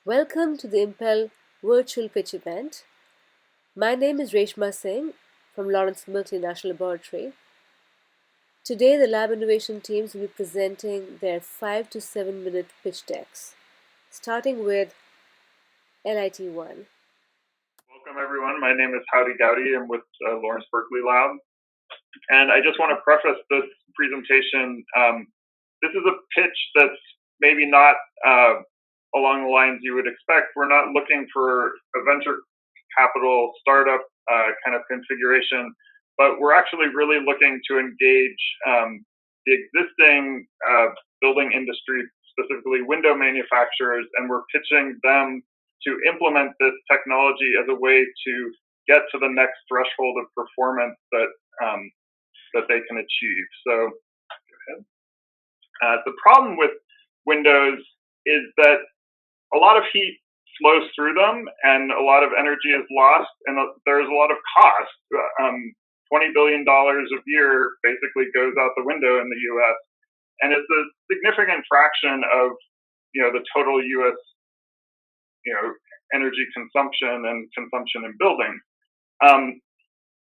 Welcome to the IMPEL virtual pitch event. My name is Reshma Singh from Lawrence Multinational Laboratory. Today, the lab innovation teams will be presenting their 5 to 7 minute pitch decks, starting with LIT1. Welcome, everyone. My name is Howdy Gowdy. I'm with Lawrence Berkeley Lab. And I just want to preface this presentation. This is a pitch that's maybe not along the lines you would expect. We're not looking for a venture capital startup kind of configuration, but we're actually really looking to engage the existing building industry, specifically window manufacturers, and we're pitching them to implement this technology as a way to get to the next threshold of performance that they can achieve. So, go ahead. The problem with windows is that a lot of heat flows through them and a lot of energy is lost, and there's a lot of cost. $20 billion a year basically goes out the window in the U.S., and it's a significant fraction of the total U.S. Energy consumption and consumption in buildings.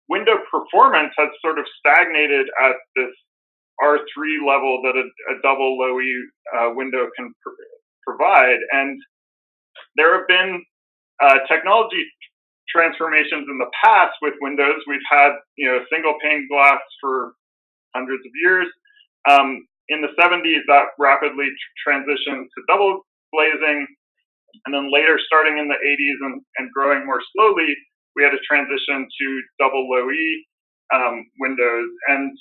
Window performance has sort of stagnated at this R3 level that a double low E window can provide, and there have been technology transformations in the past with windows. We've had single pane glass for hundreds of years. In the 70s, that rapidly transitioned to double glazing, and then later, starting in the 80s and growing more slowly, we had a transition to double low E windows. And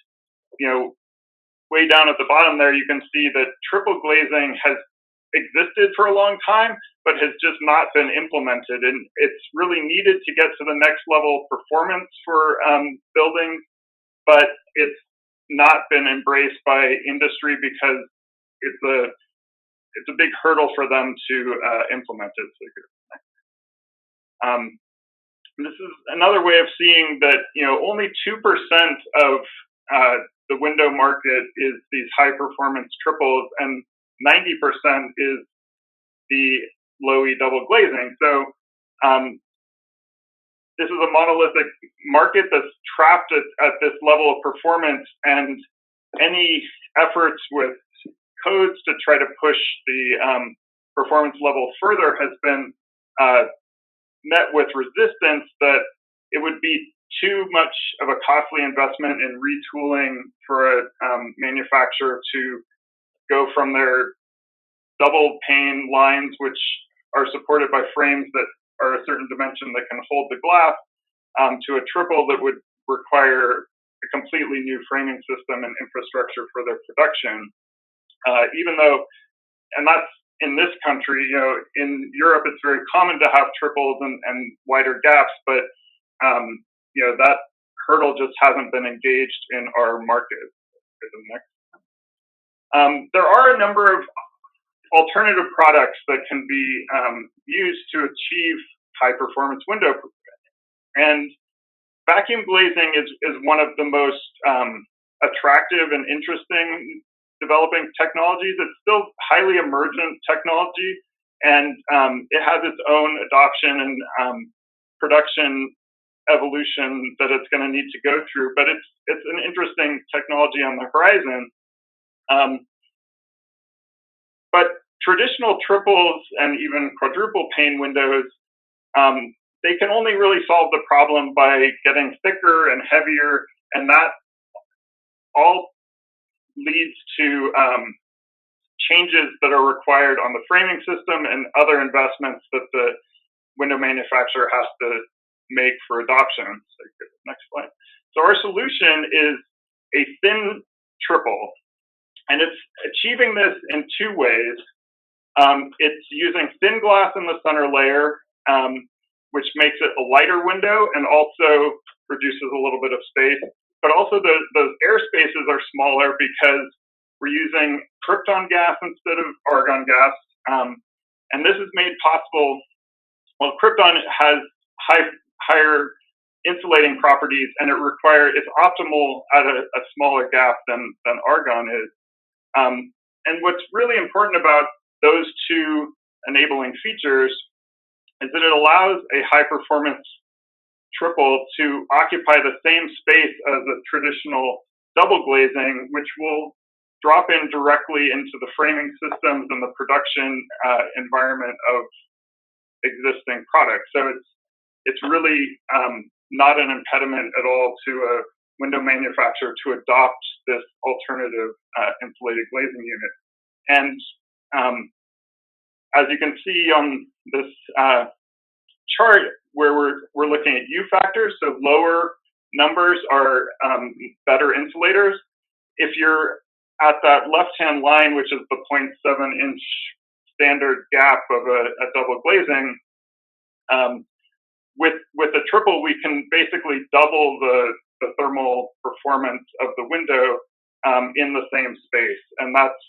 way down at the bottom there, you can see that triple glazing has existed for a long time, but has just not been implemented. And it's really needed to get to the next level of performance for buildings, but it's not been embraced by industry because it's a big hurdle for them to implement it. This is another way of seeing that only 2% of the window market is these high performance triples, and 90% is the low E double glazing. So this is a monolithic market that's trapped at this level of performance, and any efforts with codes to try to push the performance level further has been met with resistance, that it would be too much of a costly investment in retooling for a manufacturer to go from their double pane lines, which are supported by frames that are a certain dimension that can hold the glass, to a triple that would require a completely new framing system and infrastructure for their production. Even though, and that's in this country, in Europe, it's very common to have triples and wider gaps, but that hurdle just hasn't been engaged in our market. There are a number of alternative products that can be used to achieve high performance window proofing. And vacuum glazing is one of the most attractive and interesting developing technologies. It's still highly emergent technology, and it has its own adoption and production evolution that it's going to need to go through. But it's an interesting technology on the horizon. But traditional triples and even quadruple pane windows, they can only really solve the problem by getting thicker and heavier, and that all leads to changes that are required on the framing system and other investments that the window manufacturer has to make for adoption. So next slide. So our solution is a thin triple, and it's achieving this in two ways. It's using thin glass in the center layer, which makes it a lighter window and also reduces a little bit of space. But also those air spaces are smaller because we're using krypton gas instead of argon gas. And this is made possible, well, krypton has higher insulating properties, and it's optimal at a smaller gap than argon is. And what's really important about those two enabling features is that it allows a high-performance triple to occupy the same space as a traditional double glazing, which will drop in directly into the framing systems and the production environment of existing products. So it's really not an impediment at all to a window manufacturer to adopt this alternative insulated glazing unit. And as you can see on this chart, where we're looking at U factors, so lower numbers are better insulators. If you're at that left-hand line, which is the 0.7-inch standard gap of a double glazing, with a triple, we can basically double the thermal performance of the window in the same space, and that's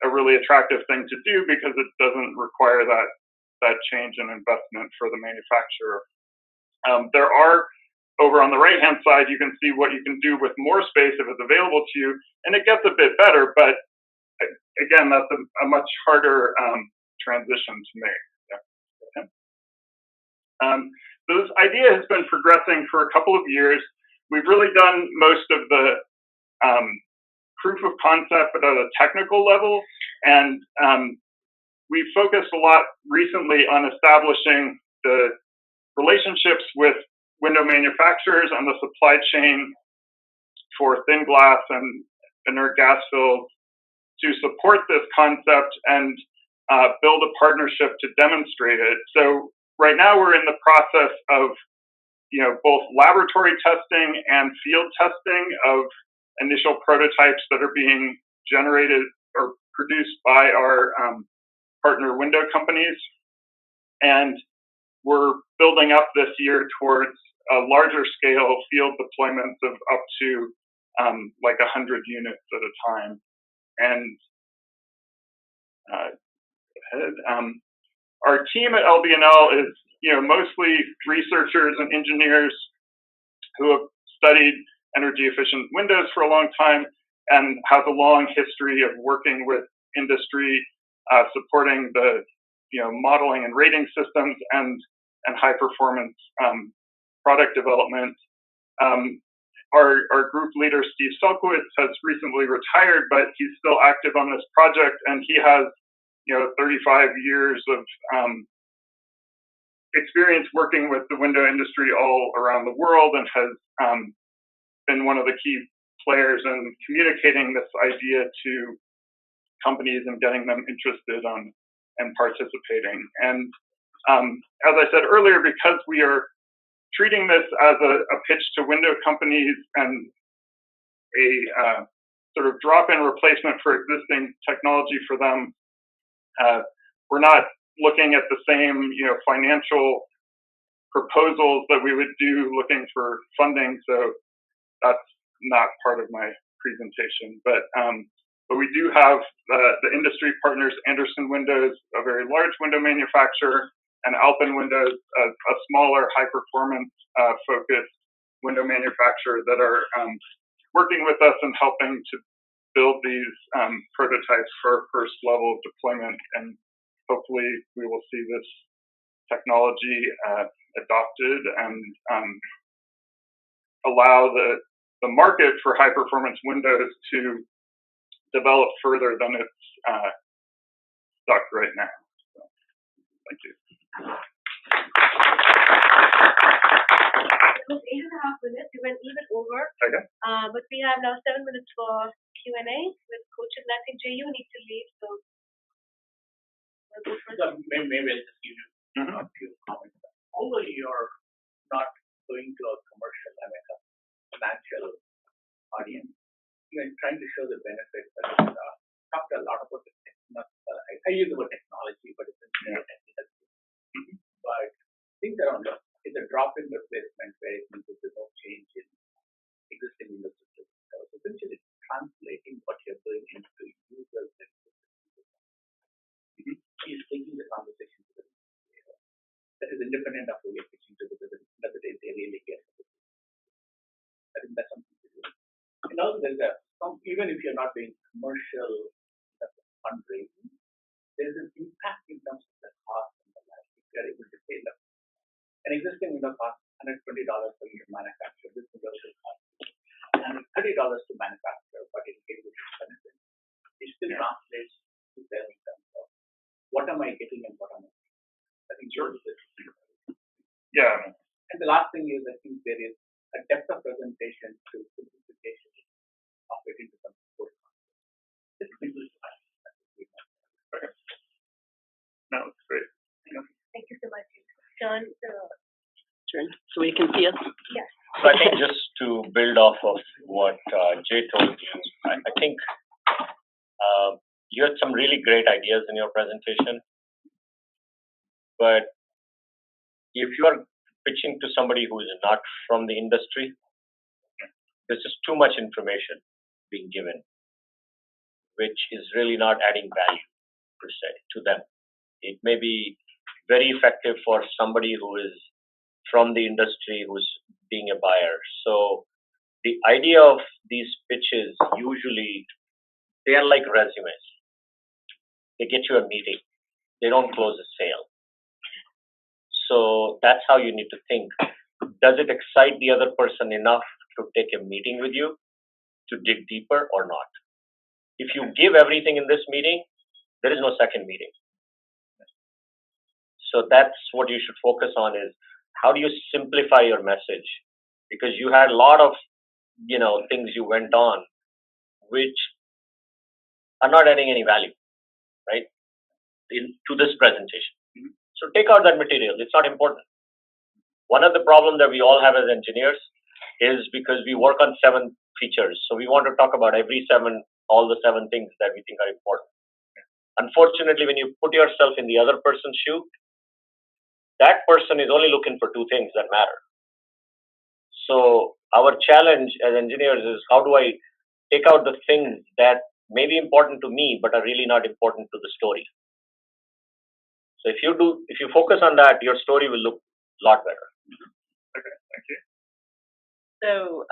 a really attractive thing to do because it doesn't require that change in investment for the manufacturer. There are, over on the right-hand side, you can see what you can do with more space if it's available to you, and it gets a bit better, but again, that's a much harder transition to make. Yeah. So this idea has been progressing for a couple of years. We've really done most of the proof of concept, but at a technical level, and we've focused a lot recently on establishing the relationships with window manufacturers and the supply chain for thin glass and inert gas fills to support this concept and build a partnership to demonstrate it. So right now we're in the process of both laboratory testing and field testing of initial prototypes that are being generated or produced by our partner window companies. And we're building up this year towards a larger scale field deployments of up to like 100 units at a time. And our team at LBNL is mostly researchers and engineers who have studied energy efficient windows for a long time and have a long history of working with industry, supporting the modeling and rating systems and high performance product development. Our group leader, Steve Sulkowitz, has recently retired, but he's still active on this project, and he has 35 years of experience working with the window industry all around the world, and has been one of the key players in communicating this idea to companies and getting them interested and participating. And as I said earlier, because we are treating this as a pitch to window companies and a sort of drop-in replacement for existing technology for them, we're not looking at the same financial proposals that we would do looking for funding. So that's not part of my presentation. But we do have the industry partners, Anderson Windows, a very large window manufacturer, and Alpen Windows, a smaller, high-performance focused window manufacturer that are working with us and helping to build these prototypes for first level of deployment. And hopefully we will see this technology adopted and allow the market for high-performance windows to develop further than it's stuck right now. So, thank you. It was 8.5 minutes. We went a little bit over. Okay. But we have now 7 minutes for Q&A with Coach, and I think Jay, you need to leave, so we'll go first. So maybe I'll just give you a few comments. Although you're not going to a commercial, a financial audience, you're trying to show the benefits. Talked a lot about the I use the word technology, but it's a technical. But things around it's a drop-in replacement where it means there's no change in existing Windows systems. So essentially, translating what you're doing into users and is taking the conversation to the layer. That is independent of who you're pitching to, because at the end of the day, they really get it. I think that's something to do. And also, there's even if you're not doing commercial fundraising, there's an impact in terms of the cost and the life. If you're able to pay them. An existing window costs $120 for you to manufacture. This window will cost $130 to manufacture, but it'll give you this benefit. It still translates to them in terms of what am I getting and what am I getting. I think yours is the Yeah. And the last thing is, I think there is a depth of presentation to simplification of it into some core concepts. It's simplified. Okay. No, it's great. Thank you so much. John, turn so you can see us. Yes. So I think just to build off of what Jay told you, I think you had some really great ideas in your presentation, but if you are pitching to somebody who is not from the industry, there's just too much information being given, which is really not adding value per se to them. It may be very effective for somebody who is from the industry who's being a buyer. So the idea of these pitches usually, they are like resumes. They get you a meeting. They don't close a sale. So that's how you need to think. Does it excite the other person enough to take a meeting with you to dig deeper or not? If you give everything in this meeting, there is no second meeting. So that's what you should focus on, is how do you simplify your message? Because you had a lot of, things you went on which are not adding any value, right, to this presentation. So take out that material. It's not important. One of the problems that we all have as engineers is because we work on 7 features. So we want to talk about all the 7 things that we think are important. Unfortunately, when you put yourself in the other person's shoe, that person is only looking for 2 things that matter. So our challenge as engineers is, how do I take out the things that may be important to me but are really not important to the story? So if you focus on that, your story will look a lot better. Okay, thank you. So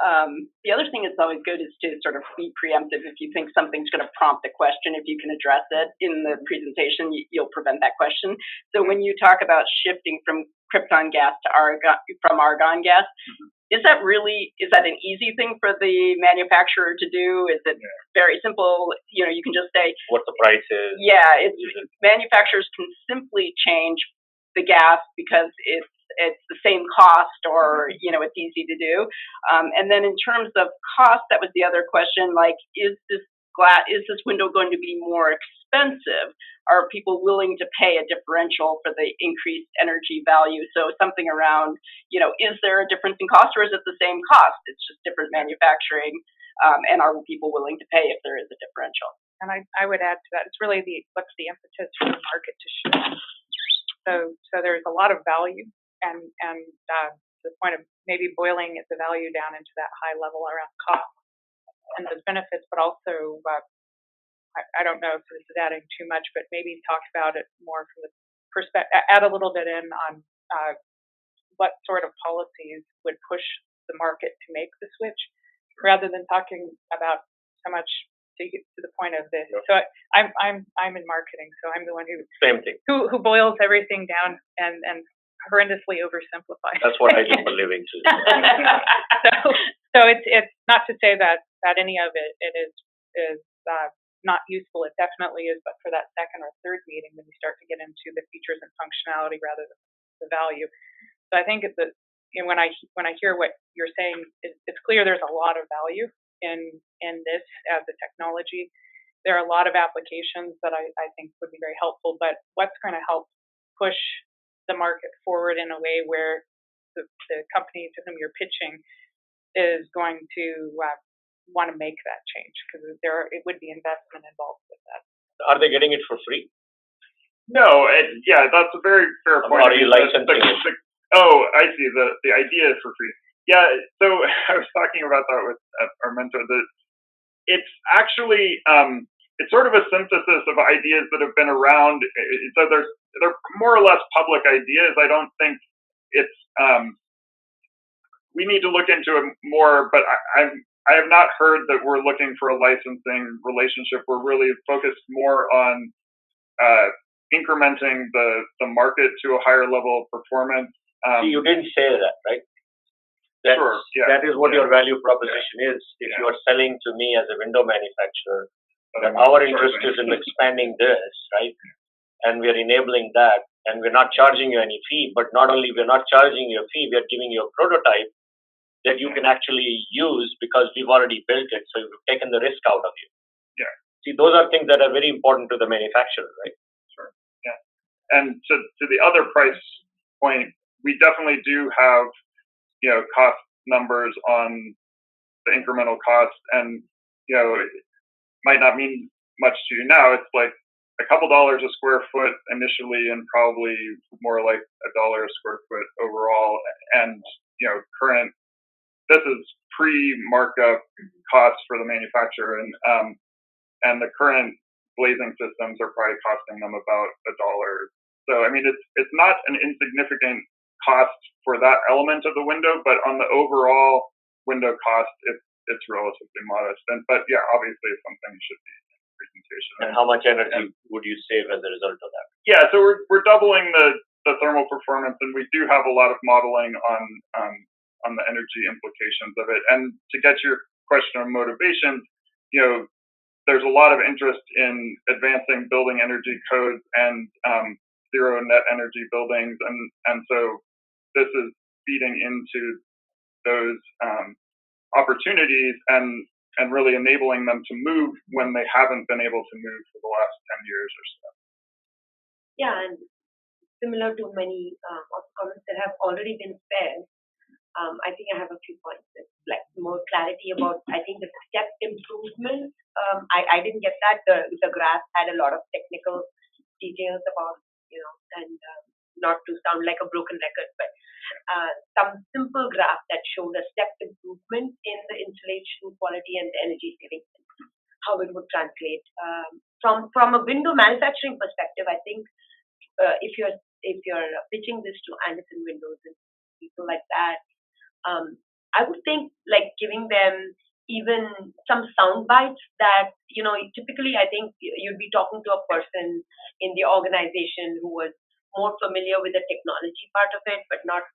the other thing that's always good is to sort of be preemptive. If you think something's going to prompt a question, if you can address it in the presentation, you'll prevent that question. So when you talk about shifting from krypton gas to argon gas, is that an easy thing for the manufacturer to do? Is it very simple? You can just say what the price is. Yeah, manufacturers can simply change the gas because it's the same cost, or it's easy to do. And then in terms of cost, that was the other question. Like, is this window going to be more expensive? Are people willing to pay a differential for the increased energy value? So something around, is there a difference in cost, or is it the same cost? It's just different manufacturing. And are people willing to pay if there is a differential? And I would add to that, it's really what's the impetus for the market to shift. So there's a lot of value, and the point of maybe boiling the value down into that high level around cost and those benefits, but also I don't know if this is adding too much, but maybe talk about it more from the perspective, add a little bit in on what sort of policies would push the market to make the switch, rather than talking about so much to the point of this. So I'm in marketing, so I'm the one who boils everything down and horrendously oversimplifies. That's what I do for a living too. So it's not to say that any of it is not useful. It definitely is, but for that second or third meeting, when you start to get into the features and functionality rather than the value. So I think when I hear what you're saying, it's clear there's a lot of value in this as a technology. There are a lot of applications that I think would be very helpful, but what's going to help push the market forward in a way where the company to whom you're pitching is going to want to make that change, because it would be investment involved with that. Are they getting it for free? No, that's a very fair point. Or are you licensing it? I see. The idea is for free. Yeah, so I was talking about that with our mentor. It's actually it's sort of a synthesis of ideas that have been around. So they're more or less public ideas. I don't think it's we need to look into it more, but I have not heard that we're looking for a licensing relationship. We're really focused more on incrementing the market to a higher level of performance. See, you didn't say that, right? Sure. Yeah. That is what your value proposition is. If you are selling to me as a window manufacturer, that our interest is in expanding this, right? And we are enabling that, and we're not charging you any fee. But not only we're not charging you a fee, we are giving you a prototype that you can actually use because we've already built it. So we've taken the risk out of you. Yeah. See, those are things that are very important to the manufacturer, right? Sure. Yeah. And to the other price point, we definitely do have, cost numbers on the incremental cost, and it might not mean much to you now. It's like a couple dollars a square foot initially, and probably more like $1 a square foot overall. And current, this is pre-markup costs for the manufacturer, and the current glazing systems are probably costing them about $1. So I mean, it's not an insignificant cost for that element of the window, but on the overall window cost, it's relatively modest. But yeah, obviously it's something that should be in the presentation. And how much energy would you save as a result of that? Yeah, so we're doubling the thermal performance, and we do have a lot of modeling on the energy implications of it. And to get your question on motivations, there's a lot of interest in advancing building energy codes and zero net energy buildings, and so this is feeding into those opportunities and really enabling them to move when they haven't been able to move for the last 10 years or so. Yeah, and similar to many of the comments that have already been said, I think I have a few points. It's like more clarity about, I think, the step improvement. I didn't get that. The graph had a lot of technical details about, and not to sound like a broken record, but some simple graph that showed a step improvement in the installation quality and the energy savings, how it would translate. From a window manufacturing perspective, I think if you're pitching this to Anderson Windows and people like that, I would think like giving them even some sound bites that, typically I think you'd be talking to a person in the organization who was more familiar with the technology part of it, but not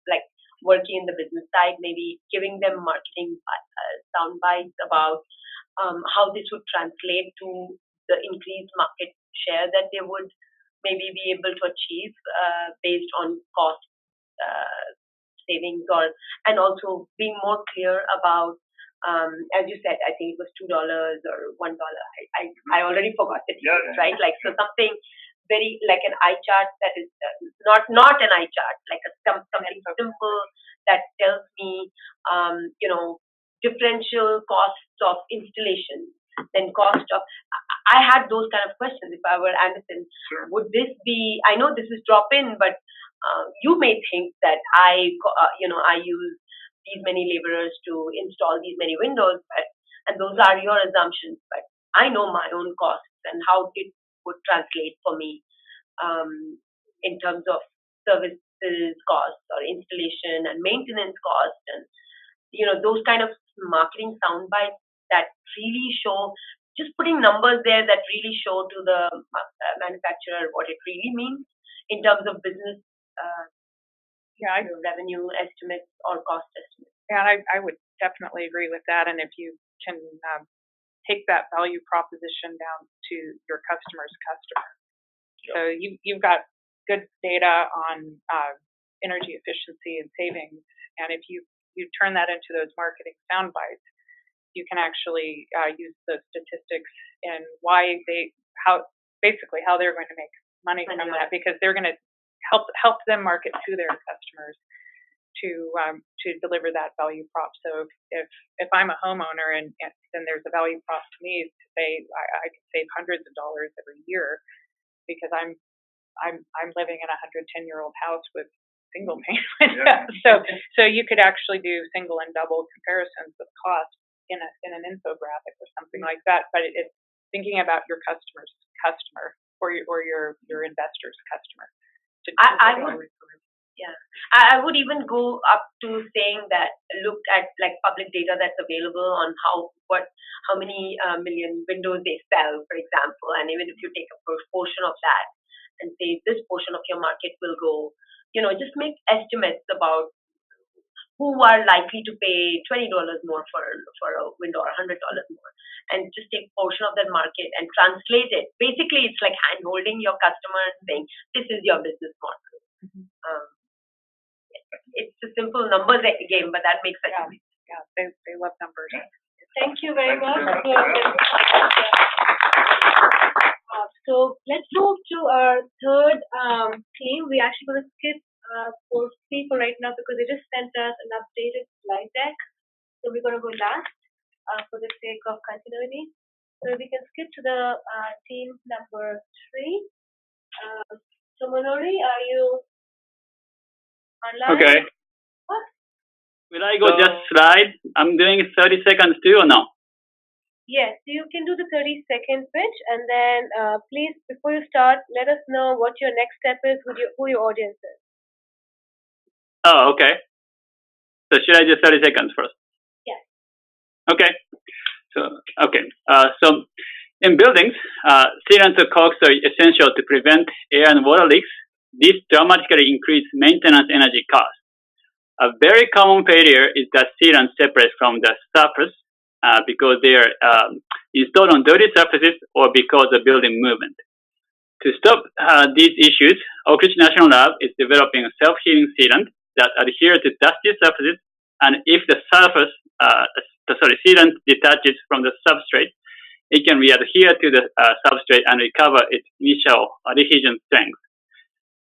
like working in the business side, maybe giving them marketing sound bites about how this would translate to the increased market share that they would maybe be able to achieve based on cost savings, and also being more clear about, as you said, I think it was $2 or $1. I already forgot the details, right? Like, so something very like an eye chart that is not an eye chart, like something simple that tells me, differential costs of installation, then cost of. I had those kind of questions if I were Anderson. Sure. Would this be? I know this is drop in, but you may think that I use these many laborers to install these many windows, and those are your assumptions. But I know my own costs and how it would translate for me in terms of services costs or installation and maintenance costs, and those kind of marketing sound bites that really show, just putting numbers there that really show to the manufacturer what it really means in terms of business revenue estimates or cost estimates. Yeah, I would definitely agree with that. And if you can take that value proposition down to your customer's customer. Yep. So you've got good data on energy efficiency and savings, and if you turn that into those marketing sound bites, you can actually use those statistics and how they're going to make money from that, because they're going to help them market to their customers to deliver that value prop. So if I'm a homeowner and then there's a value prop to me to say I can save hundreds of dollars every year because I'm living in a 110-year-old house with single pane windows. Yeah. So you could actually do single and double comparisons of cost in an infographic or something like that. But it's thinking about your customer's customer or your investor's customer. Yeah, I would even go up to saying that look at like public data that's available on how many million windows they sell, for example, and even if you take a portion of that and say this portion of your market will go, just make estimates about who are likely to pay $20 more for a window or $100 more, and just take portion of that market and translate it. Basically, it's like hand holding your customer and saying this is your business model. Um, it's a simple numbers game, but that makes sense. Yeah, they love numbers. Thank you very much. So let's move to our third team. We're actually going to skip for C for right now because they just sent us an updated slide deck. So we're going to go last for the sake of continuity. So we can skip to the team number 3. So Manori, are you online? Okay. What? Will I go just slide? I'm doing 30 seconds too or no? Yes, you can do the 30-second pitch, and then please, before you start, let us know what your next step is, who your audience is. Oh, okay. So should I do 30 seconds first? Yes. Okay. So in buildings, sealants or caulks are essential to prevent air and water leaks. This dramatically increases maintenance energy costs. A very common failure is that sealants separate from the surface because they are installed on dirty surfaces or because of building movement. To stop these issues, Oak Ridge National Lab is developing a self-healing sealant that adheres to dusty surfaces, and if the sealant detaches from the substrate, it can re-adhere to the substrate and recover its initial adhesion strength.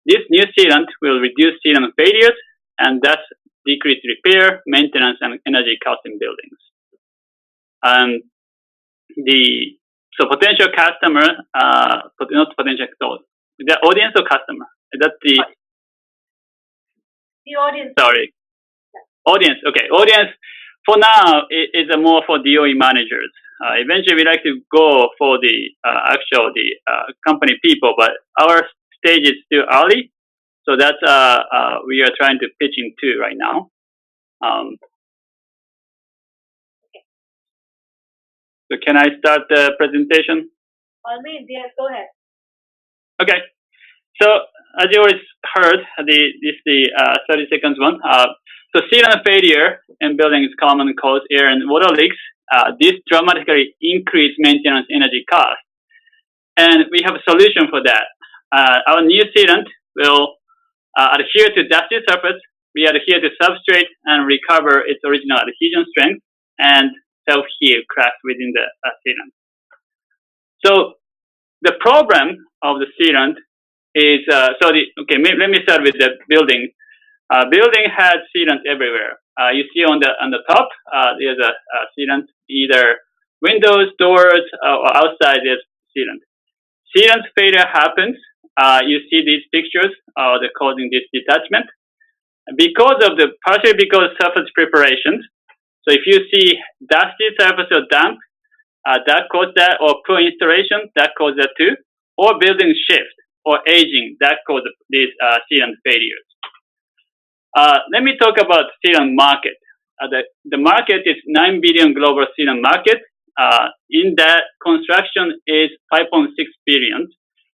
This new sealant will reduce sealant failures and thus decrease repair, maintenance, and energy costs in buildings. Potential customer, not potential, so the audience or customer? That's the audience. Sorry. Audience, okay. Audience, for now, is more for DOE managers. Eventually, we like to go for the company people, but our stage is still early. So that's, we are trying to pitch into right now. So can I start the presentation? All means, yes, go ahead. Okay. So as you already heard, this is the 30 seconds one. So sealant failure in buildings common cause air and water leaks. This dramatically increase maintenance energy costs. And we have a solution for that. Our new sealant will adhere to dusty surface, re-adhere to substrate, and recover its original adhesion strength and self-heal cracks within the sealant. So the problem of the sealant is, let me start with the building. Building has sealant everywhere. You see on the top, there's a sealant, either windows, doors, or outside there's sealant. Sealant failure happens. You see these pictures, they're causing this detachment. Partially because surface preparations. So if you see dusty surface or damp, that causes that, or poor installation, that causes that too, or building shift or aging, that causes these sealant failures. Let me talk about sealant market. The market is 9 billion global sealant market. In that, construction is 5.6 billion,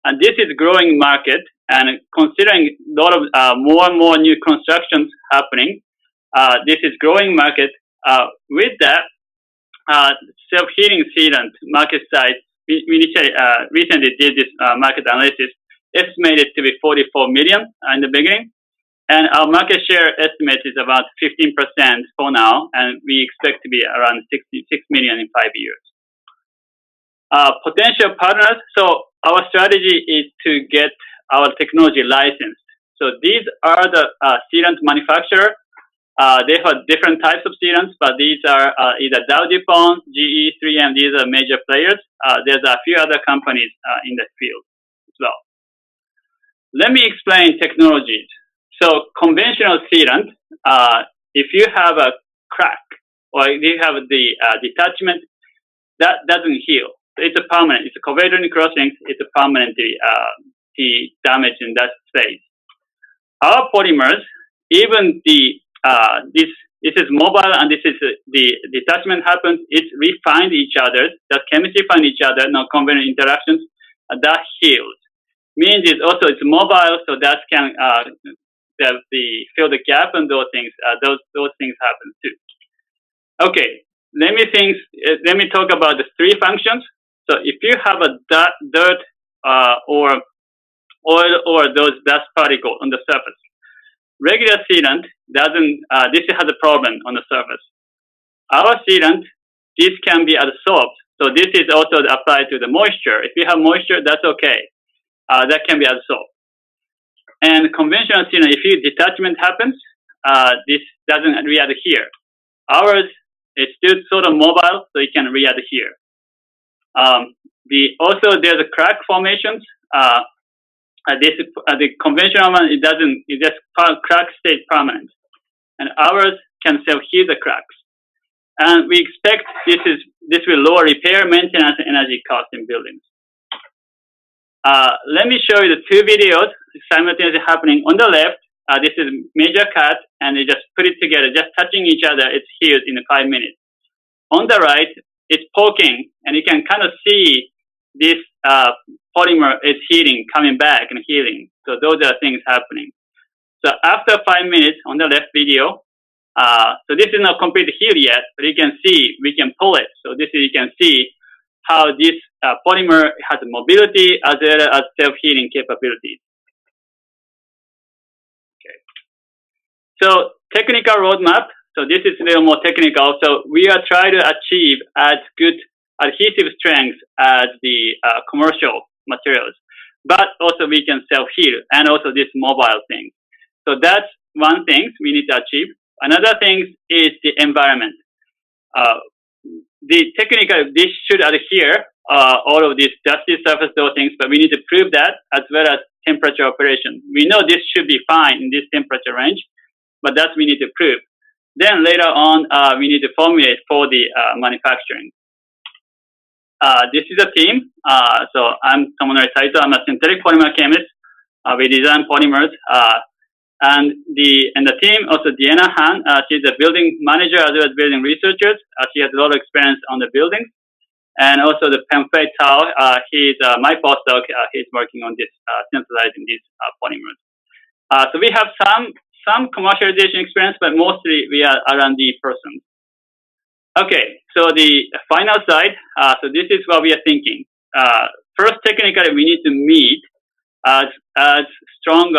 and this is growing market. And considering a lot of more and more new constructions happening, this is growing market. With that, self-healing sealant market size, we recently did this market analysis, estimated to be 44 million in the beginning. And our market share estimate is about 15% for now, and we expect to be around 66 million in 5 years. Potential partners, so our strategy is to get our technology licensed. So these are the sealant manufacturer. They have different types of sealants, but these are either Dow DuPont, GE, 3M, these are major players. There's a few other companies in the field as well. Let me explain technologies. So conventional sealant, if you have a crack or if you have the detachment, that doesn't heal. It's a permanent. It's a covalent crossing. It's a permanently damage in that space. our polymers, even this is mobile and this is the detachment happens. We find each other. The chemistry find each other. No covalent interactions. That heals. Means it's mobile, so that can fill the gap and those things. Those things happen too. Okay, let me talk about the three functions. So if you have a dirt or oil or those dust particles on the surface, regular sealant doesn't. This has a problem on the surface. Our sealant, this can be adsorbed. So this is also applied to the moisture. If you have moisture, that's okay. That can be adsorbed. And conventional sealant, if detachment happens, this doesn't readhere. Ours is still sort of mobile, so it can readhere. Also there's a crack formations. The conventional one, it doesn't. It just crack stays permanent, and ours can self-heal the cracks. And we expect this will lower repair, maintenance, and energy costs in buildings. Let me show you the two videos simultaneously happening. On the left, this is major cut, and they just put it together, just touching each other. It's healed in 5 minutes. On the right, it's poking, and you can kind of see this polymer is healing, coming back and healing. So those are things happening. So after 5 minutes on the left video, so this is not completely healed yet, but you can see we can pull it. So you can see how this polymer has mobility as well as self-healing capabilities. Okay. So technical roadmap. So this is a little more technical. So we are trying to achieve as good adhesive strength as the commercial materials, but also we can self-heal and also this mobile thing. So that's one thing we need to achieve. Another thing is the environment. The technical, this should adhere all of these dusty surface, those things, but we need to prove that as well as temperature operation. We know this should be fine in this temperature range, but that's we need to prove. Then later on, we need to formulate for the manufacturing. This is a team. So I'm Tomonori Saito. I'm a synthetic polymer chemist. We design polymers. And the team, also Deanna Han, she's a building manager as well as building researcher. She has a lot of experience on the buildings. And also the Pengfei Tao, he's my postdoc. He's working on this, synthesizing these polymers. So we have some commercialization experience, but mostly we are R&D persons. Okay, so the final slide. So this is what we are thinking. First, technically, we need to meet as strong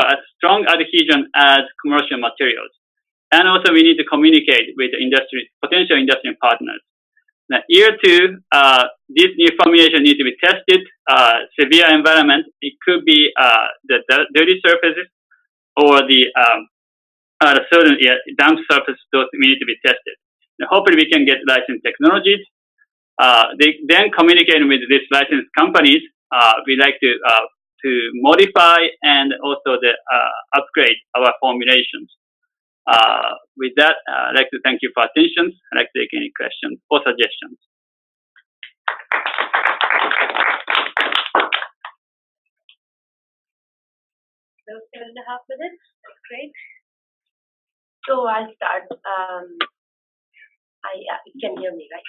adhesion as commercial materials, and also we need to communicate with the potential industry partners. Now, year 2, this new formulation needs to be tested. Severe environment. It could be the dirty surfaces or the certain damp surface. Those we need to be tested. Now, hopefully, we can get licensed technologies. They then communicate with these licensed companies. We like to modify and also upgrade our formulations. With that, I'd like to thank you for attention. I'd like to take any questions or suggestions. So 7.5 minutes. That's great. So I'll start. You can hear me, right?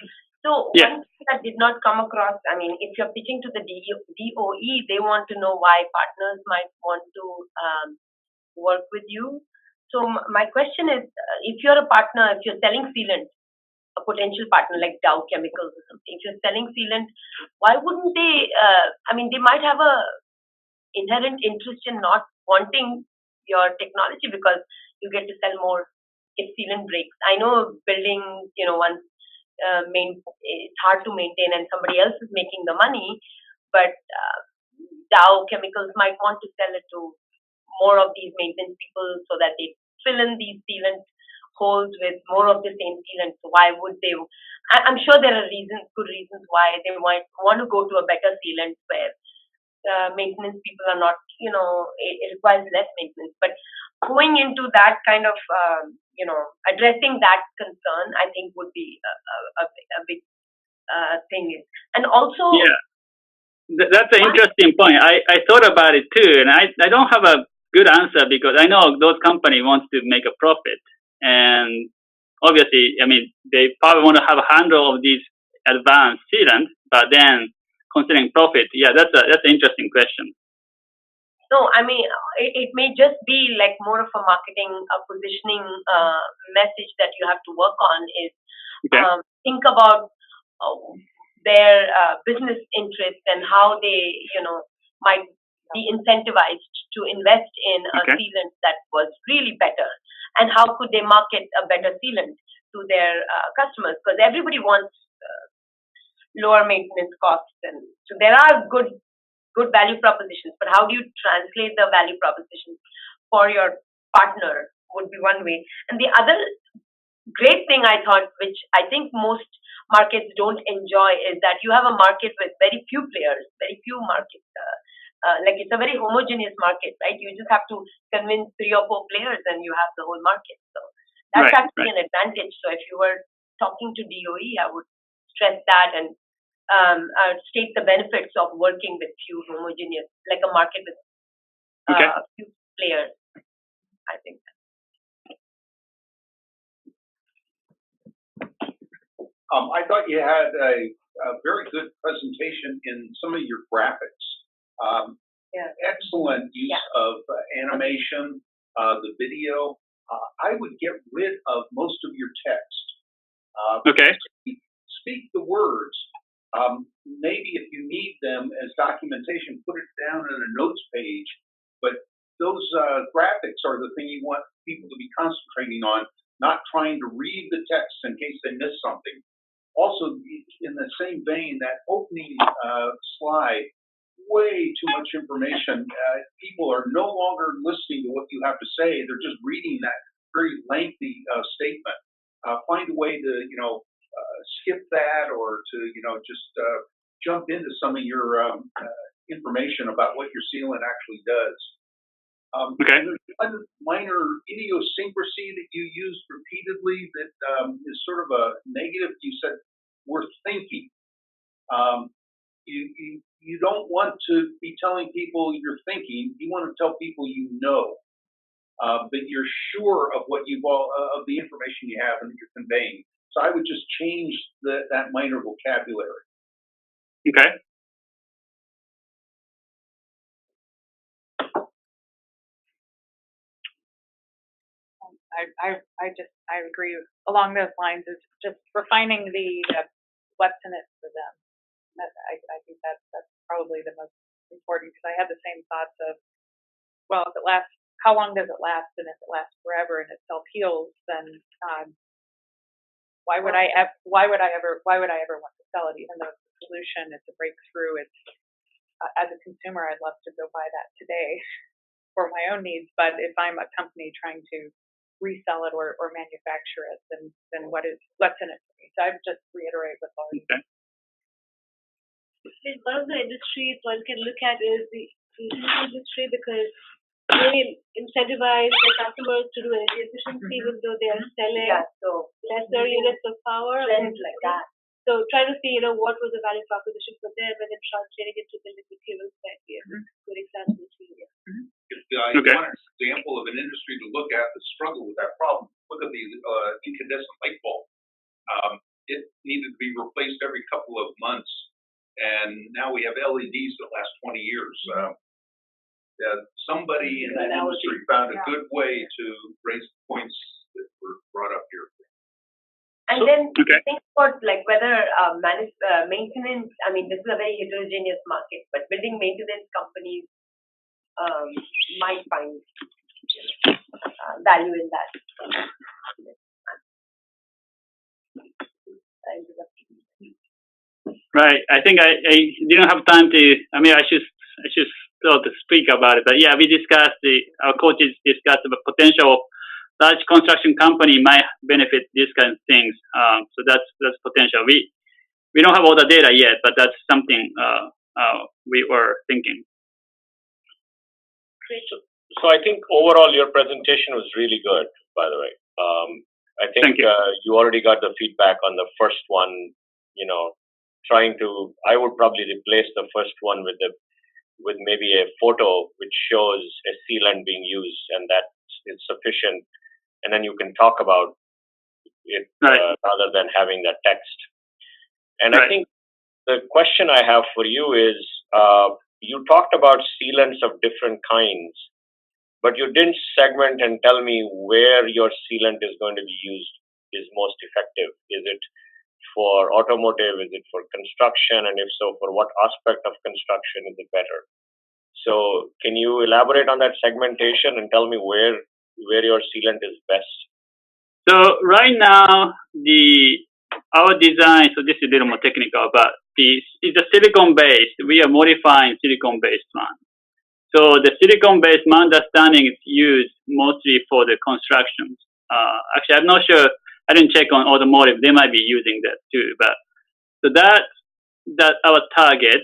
So yeah. One thing that did not come across, I mean, if you're pitching to the DOE, they want to know why partners might want to work with you. So my question is, if you're a partner, if you're selling sealant, a potential partner like Dow Chemicals or something, if you're selling sealant, why wouldn't they, they might have a inherent interest in not wanting your technology because you get to sell more if sealant breaks. I know building, once it's hard to maintain and somebody else is making the money, but Dow Chemicals might want to sell it to more of these maintenance people so that they fill in these sealant holes with more of the same sealant. So why would they? I'm sure there are good reasons why they might want to go to a better sealant where maintenance people are not, it requires less maintenance. But going into that kind of, addressing that concern, I think would be a big thing. And also, yeah, that's an interesting point. I thought about it too, and I don't have a good answer because I know those companies want to make a profit, and obviously, I mean, they probably want to have a handle of these advanced sealant, but then considering profit, yeah, that's an interesting question. No, I mean, it may just be like more of a marketing, positioning message that you have to work on is Okay. think about their business interests and how they, might be incentivized to invest in a Okay. sealant that was really better, and how could they market a better sealant to their customers, because everybody wants lower maintenance costs, and so there are good value propositions, but how do you translate the value proposition for your partner would be one way. And the other great thing I thought, which I think most markets don't enjoy, is that you have a market with very few players, very few markets. Like it's a very homogeneous market, right? You just have to convince 3 or 4 players and you have the whole market. So that's actually an advantage. So if you were talking to DOE, I would stress that and state the benefits of working with few homogeneous, like a market with few players. I think. I thought you had a very good presentation in some of your graphics. Excellent use of animation, the video. I would get rid of most of your text. Speak the words. Maybe if you need them as documentation, put it down in a notes page. But those graphics are the thing you want people to be concentrating on, not trying to read the text in case they miss something. Also, in the same vein, that opening slide, way too much information. People are no longer listening to what you have to say. They're just reading that very lengthy statement. Find a way to, skip that, or to, just jump into some of your information about what your sealant actually does. There's one minor idiosyncrasy that you used repeatedly that is sort of a negative. You said, we're thinking. You don't want to be telling people you're thinking. You want to tell people that you're sure of what of the information you have and that you're conveying. So I would just change that minor vocabulary. Okay. I agree along those lines. Is just refining the what's in it for them. I think that's probably the most important, because I had the same thoughts of, well, if it lasts, how long does it last? And if it lasts forever and it self heals, then why would I ever want to sell it? Even though it's a solution, it's a breakthrough. It's as a consumer, I'd love to go buy that today for my own needs. But if I'm a company trying to resell it or manufacture it, then what's in it for me? So I would just reiterate with all you. One of the industries one can look at is the industry, because they incentivize their customers to do energy efficiency, even though they are selling lesser units of power, things like that. So try to see, what was the value proposition for them, and then translating it to building materials might be a good example to you. If you want an example of an industry to look at that struggle with that problem, look at the incandescent light bulb. It needed to be replaced every couple of months, and now we have LEDs that last 20 years. Somebody in that industry found a good way to raise the points that were brought up here. And then think about whether maintenance. I mean, this is a very heterogeneous market, but building maintenance companies might find value in that. Right. I think I didn't have time to. I mean, I should still to speak about it. But yeah, our coaches discussed the potential large construction company might benefit these kind of things. So that's potential. We don't have all the data yet, but that's something we were thinking. So I think overall your presentation was really good, by the way. I think you already got the feedback on the first one, I would probably replace the first one with the with maybe a photo which shows a sealant being used, and that is sufficient, and then you can talk about it rather than having that text. And I think the question I have for you is, you talked about sealants of different kinds, but you didn't segment and tell me where your sealant is going to be used is most effective. Is it for automotive? Is it for construction? And if so, for what aspect of construction is it better? So can you elaborate on that segmentation and tell me where your sealant is best? So right now, our design, so this is a little more technical, but it's a silicon-based. We are modifying silicon-based one. So the silicon-based, my understanding, is used mostly for the construction. Actually, I'm not sure. I didn't check on automotive. They might be using that too. But so that's our target.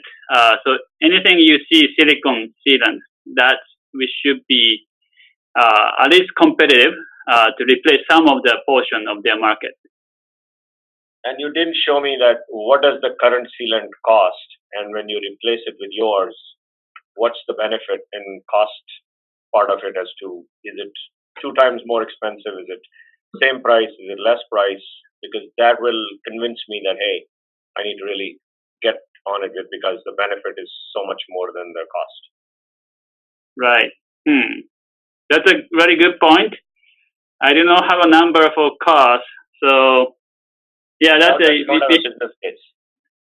So anything you see silicon sealant, that we should be at least competitive to replace some of the portion of their market. And you didn't show me that what does the current sealant cost, and when you replace it with yours, what's the benefit in cost part of it as to, is it 2 times more expensive? Is it same price? Is it less price? Because that will convince me that, hey, I need to really get on it with, because the benefit is so much more than the cost. Right. That's a very good point. I do not have a number for cost, so yeah, that's a business case.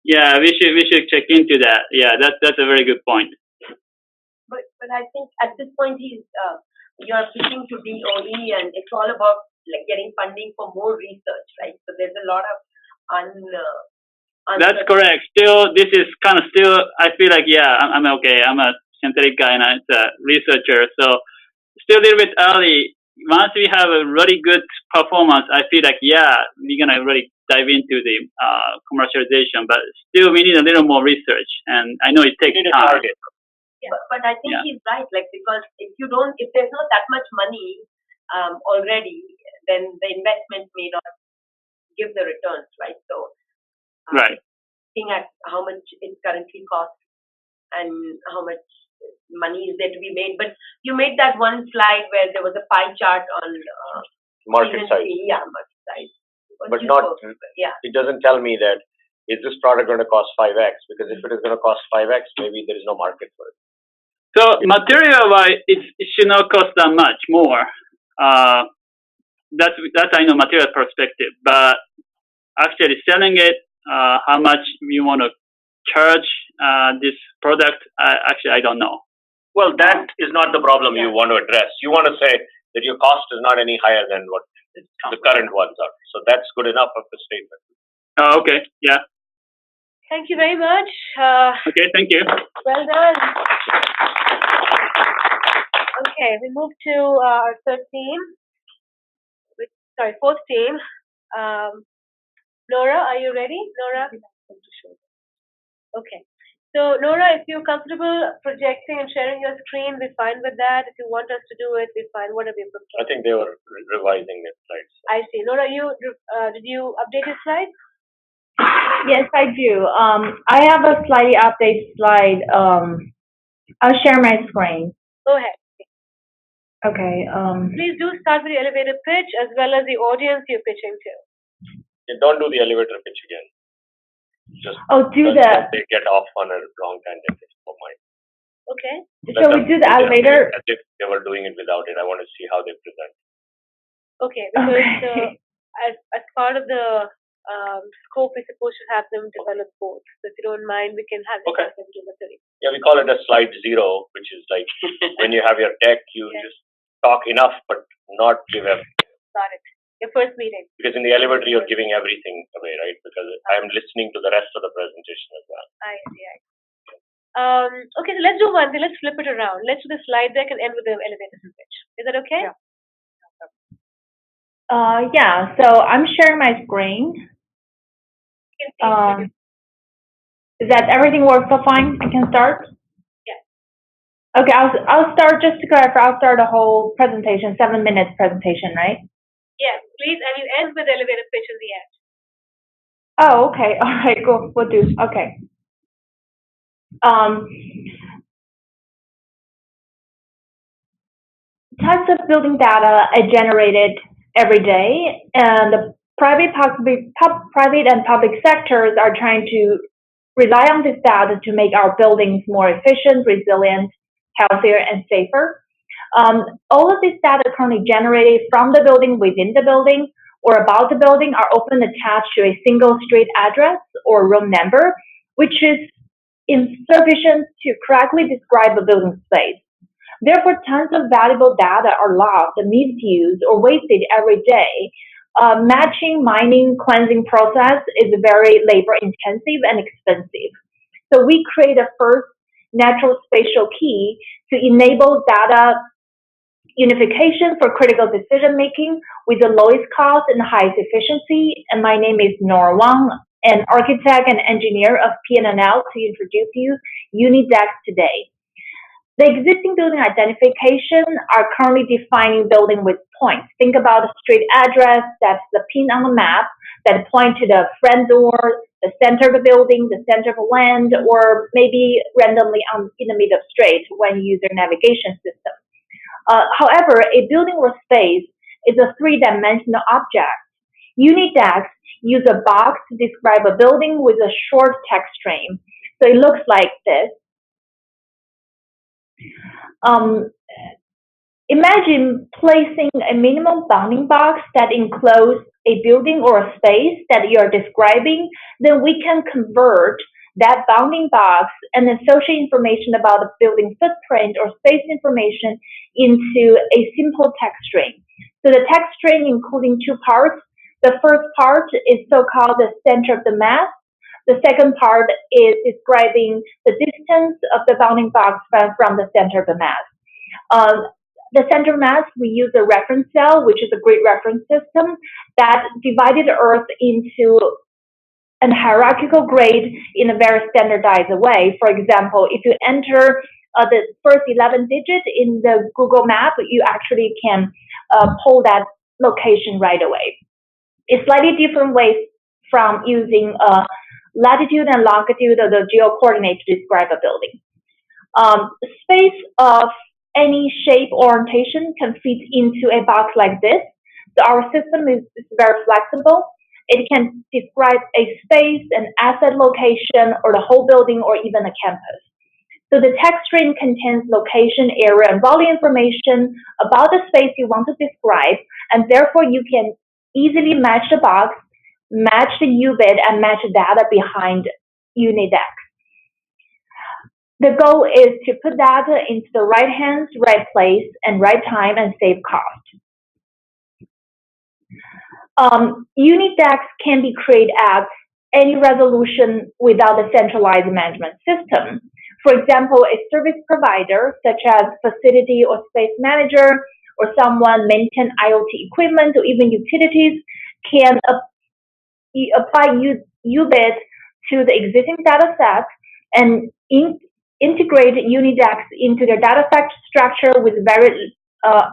Yeah, we should check into that. Yeah, that's a very good point. But I think at this point you're pitching to DOE, and it's all about like getting funding for more research, right? So there's a lot of That's correct. Still, this is kind of still. I feel like I'm okay. I'm a synthetic guy and I'm a researcher, so still a little bit early. Once we have a really good performance, I feel like we're gonna really dive into the commercialization. But still, we need a little more research, and I know it takes time. Yeah. But I think he's right. Like, because if there's not that much money already, then the investment may not give the returns, right? So, looking at how much it currently costs and how much money is there to be made. But you made that one slide where there was a pie chart on market size. Yeah, market size. But it doesn't tell me that is this product going to cost 5x, because if it is going to cost 5x, maybe there is no market for it. So material-wise, it should not cost that much more. That's I know material perspective, but actually selling it, how much you want to charge this product, I don't know. Well, that is not the problem you want to address. You want to say that your cost is not any higher than what the current ones are. So that's good enough of the statement. Oh, okay. Yeah. Thank you very much. Okay, thank you. Well done. Okay, we move to our fourth team. Nora, are you ready? Nora? Okay. So, Nora, if you're comfortable projecting and sharing your screen, we're fine with that. If you want us to do it, we're fine. Whatever you prefer. I think they were revising their slides. I see. Nora, did you update your slides? Yes, I do. I have a slightly updated slide. I'll share my screen. Go ahead. Okay. Please do start with the elevator pitch as well as the audience you're pitching to. Yeah, don't do the elevator pitch again. Just do that. They get off on a wrong tangent. Okay. Shall we do the elevator? As if they were doing it without it. I want to see how they present. Okay, because as part of the scope, we're supposed to have them develop both. So if you don't mind, we can have them do the 30. Yeah, we call it a slide zero, which is like when you have your deck, you just talk enough but not give everything. Got it. Your first meeting. Because in the elevator, you're giving everything away, right? Because I'm listening to the rest of the presentation as well. I see. Okay, so let's do one thing. Let's flip it around. Let's do the slide deck and end with the elevator pitch. Is that okay? Yeah. So I'm sharing my screen. Is that everything works so fine? I can start? Yes. Okay, I'll start, just to clarify, I'll start a whole presentation, 7 minutes presentation, right? Yes, please, and you end with the elevator pitch at the end. Oh, okay. All right, cool. We'll do. Okay. tons of building data are generated every day, and the private and public sectors are trying to rely on this data to make our buildings more efficient, resilient, healthier, and safer. All of this data currently generated from the building, within the building, or about the building are often attached to a single street address or room number, which is insufficient to correctly describe a building space. Therefore, tons of valuable data are lost, misused, or wasted every day. Matching, mining, cleansing process is very labor-intensive and expensive. So we create a first natural spatial key to enable data unification for critical decision making with the lowest cost and highest efficiency. And my name is Nora Wang, an architect and engineer of PNNL, to introduce you UniDex today. The existing building identification are currently defining building with points. Think about the street address, that's the pin on the map that point to the front door, the center of the building, the center of the land, or maybe randomly in the middle of the street when you use your navigation system. However, a building or space is a three-dimensional object. UniDex use a box to describe a building with a short text string. So it looks like this. Imagine placing a minimum bounding box that encloses a building or a space that you are describing. Then we can convert that bounding box and associate information about the building footprint or space information into a simple text string. So the text string including two parts. The first part is so-called the center of the mass. The second part is describing the distance of the bounding box from the center of the mass. The center mass, we use a reference cell, which is a grid reference system that divided the Earth into a hierarchical grade in a very standardized way. For example, if you enter the first 11 digits in the Google map, you actually can pull that location right away. It's slightly different ways from using latitude and longitude of the geo-coordinate to describe a building. Space of any shape or orientation can fit into a box like this. So our system is very flexible. It can describe a space, an asset location, or the whole building, or even a campus. So the text string contains location, area, and volume information about the space you want to describe, and therefore you can easily match the box, match the UBIT, and match the data behind UniDex. The goal is to put data into the right hands, right place, and right time, and save cost. UniDex can be created at any resolution without a centralized management system. For example, a service provider, such as facility or space manager, or someone maintain IoT equipment, or even utilities, can apply UBIT to the existing data set and integrate UniDex into their data structure with very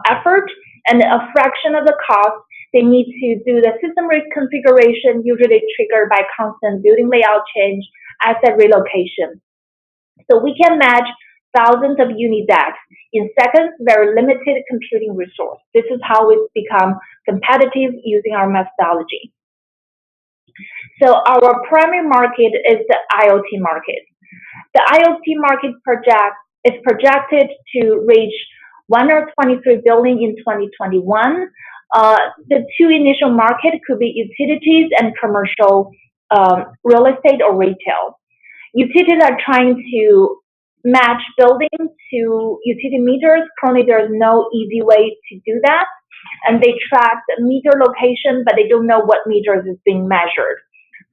effort and a fraction of the cost. They need to do the system reconfiguration, usually triggered by constant building layout change, asset relocation. So we can match thousands of UniDex in seconds, very limited computing resource. This is how we become competitive using our methodology. So our primary market is the IoT market. The IoT market is projected to reach $123 billion in 2021. The two initial markets could be utilities and commercial real estate or retail. Utilities are trying to match buildings to utility meters. Currently, there's no easy way to do that. And they track the meter location, but they don't know what meters is being measured.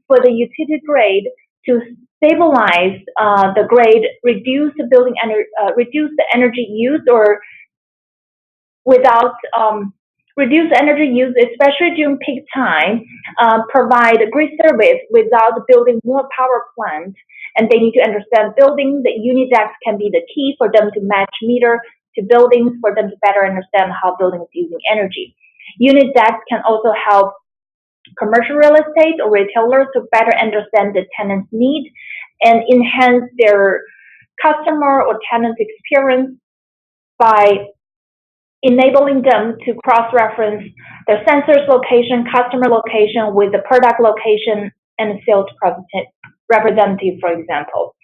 For the utility grade, to stabilize the grade, reduce the energy use, or without reduce energy use, especially during peak time, provide grid service without building more power plants. And they need to understand building. The UniDex can be the key for them to match meter to buildings, for them to better understand how buildings using energy. UniDex can also help commercial real estate or retailers to better understand the tenant's need and enhance their customer or tenant experience by enabling them to cross-reference their sensors location, customer location with the product location and sales representative, for example.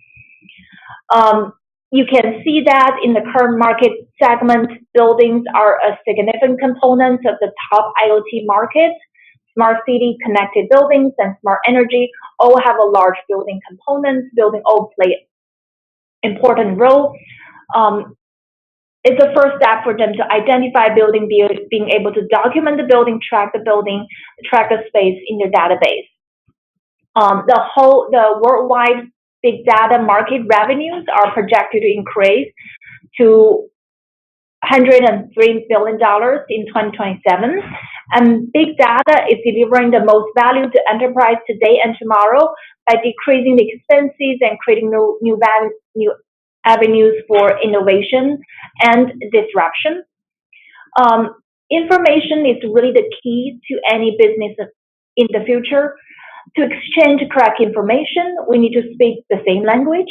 You can see that in the current market segment, buildings are a significant component of the top IoT market. Smart city, connected buildings, and smart energy all have a large building component. Building all play important role. It's the first step for them to identify building, being able to document the building, track the space in their database. The worldwide big data market revenues are projected to increase to $103 billion in 2027. And big data is delivering the most value to enterprise today and tomorrow by decreasing the expenses and creating new avenues for innovation and disruption. Information is really the key to any business in the future. To exchange correct information, we need to speak the same language.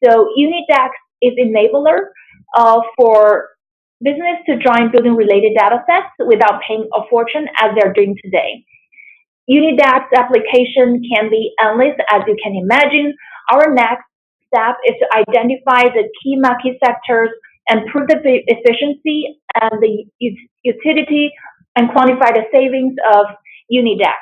So UniDAX is enabler for business to join building-related data sets without paying a fortune as they're doing today. UniDAX application can be endless, as you can imagine. Our next step is to identify the key market sectors and prove the efficiency and the utility and quantify the savings of UniDAX.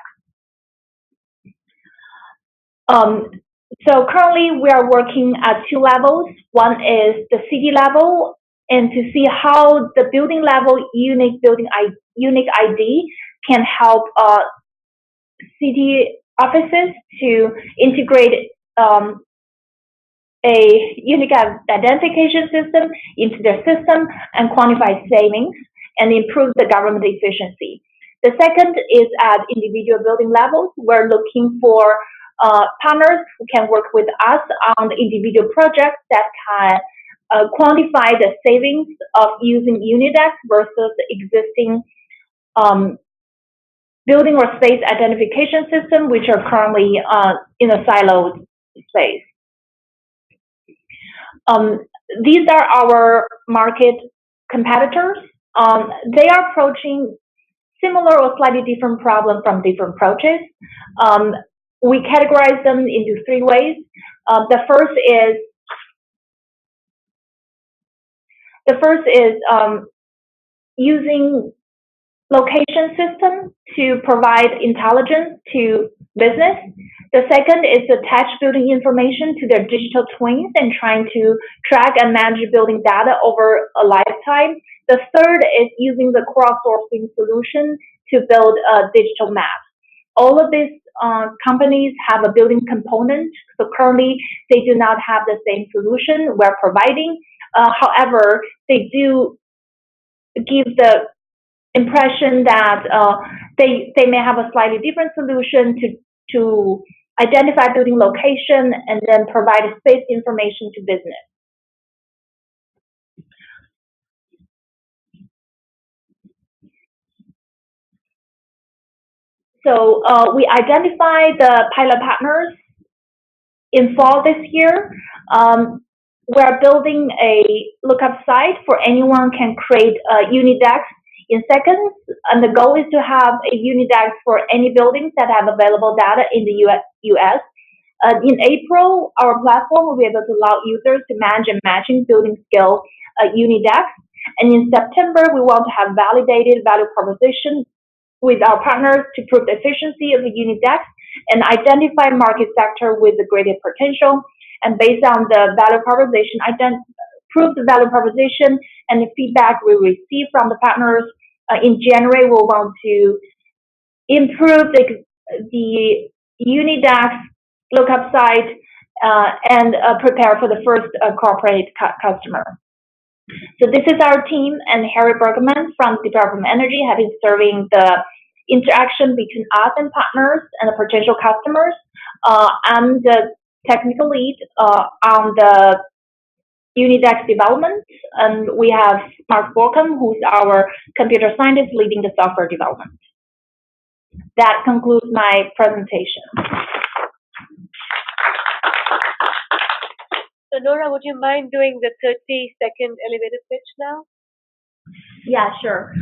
So currently we are working at two levels. One is the city level, and to see how the building level unique ID can help city offices to integrate a unique identification system into their system and quantify savings and improve the government efficiency. The second is at individual building levels. We're looking for partners who can work with us on the individual projects that can quantify the savings of using UniDAX versus existing building or space identification system, which are currently in a siloed space. These are our market competitors. They are approaching similar or slightly different problems from different approaches. We categorize them into three ways. The first is using location system to provide intelligence to business. The second is to attach building information to their digital twins and trying to track and manage building data over a lifetime. The third is using the crowdsourcing solution to build a digital map. All of these companies have a building component, so currently they do not have the same solution we're providing. However, they do give the impression that they may have a slightly different solution to identify building location and then provide space information to business. So we identified the pilot partners in fall this year. We're building a lookup site for anyone can create a UniDAX in seconds, and the goal is to have a UniDAX for any buildings that have available data in the US. In April, our platform will be able to allow users to manage and matching building scale UniDAX. And in September, we want to have validated value proposition with our partners to prove the efficiency of the UniDAX and identify market sector with the greatest potential. And based on the value proposition, prove the value proposition and the feedback we receive from the partners. In January, we'll want to improve the UniDAX lookup site and prepare for the first corporate customer. So this is our team, and Harry Bergman from the Department of Energy have been serving the interaction between us and partners and the potential customers. I'm the technical lead on the UniDAX development, and we have Mark Borkham, who's our computer scientist leading the software development. That concludes my presentation. So Nora, would you mind doing the 30-second elevator pitch now? Yeah, sure.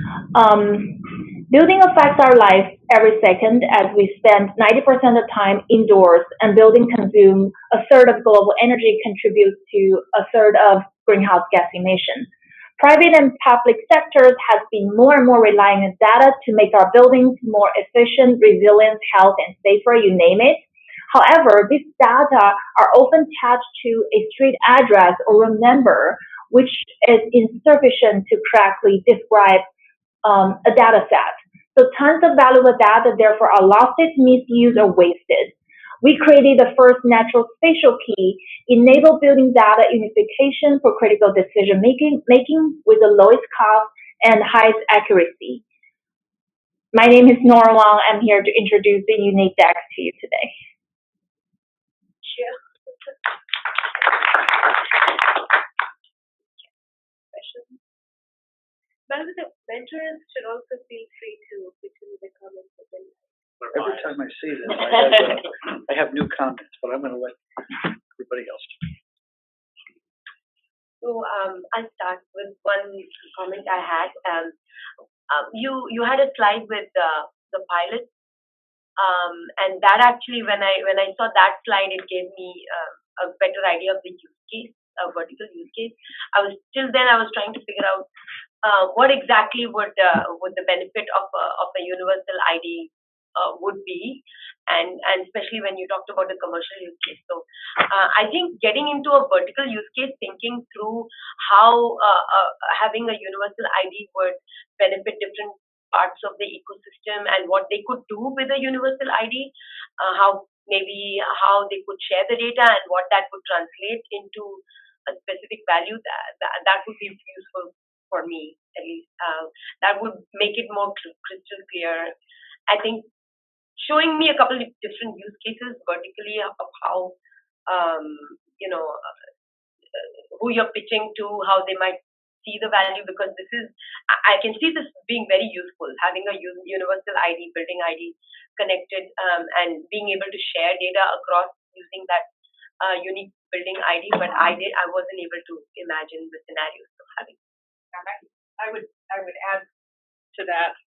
Building affects our life every second as we spend 90% of time indoors, and building consume a third of global energy, contributes to a third of greenhouse gas emissions. Private and public sectors have been more and more relying on data to make our buildings more efficient, resilient, health, and safer, you name it. However, these data are often attached to a street address or room number, which is insufficient to correctly describe a data set. So tons of valuable data therefore are lost, misused, or wasted. We created the first natural spatial key, enable building data unification for critical decision making with the lowest cost and highest accuracy. My name is Nora Wang. I'm here to introduce the unique DAX to you today. Mentors should also feel free to put in the comments. Every time I see this, I have new comments, but I'm going to let everybody else. So I'll start with one comment I had. You had a slide with the pilot, and that actually, when I saw that slide, it gave me a better idea of the use case, a vertical use case. I was trying to figure out what exactly would the benefit of a universal ID would be, and especially when you talked about the commercial use case. So I think getting into a vertical use case, thinking through how having a universal ID would benefit different parts of the ecosystem and what they could do with a universal ID, how they could share the data and what that would translate into a specific value, that would be useful for me, at least. That would make it more crystal clear. I think showing me a couple of different use cases vertically of how, who you're pitching to, how they might see the value, because I can see this being very useful, having a universal ID, building ID connected, and being able to share data across using that unique building ID. But I wasn't able to imagine the scenarios of having. I would add to that.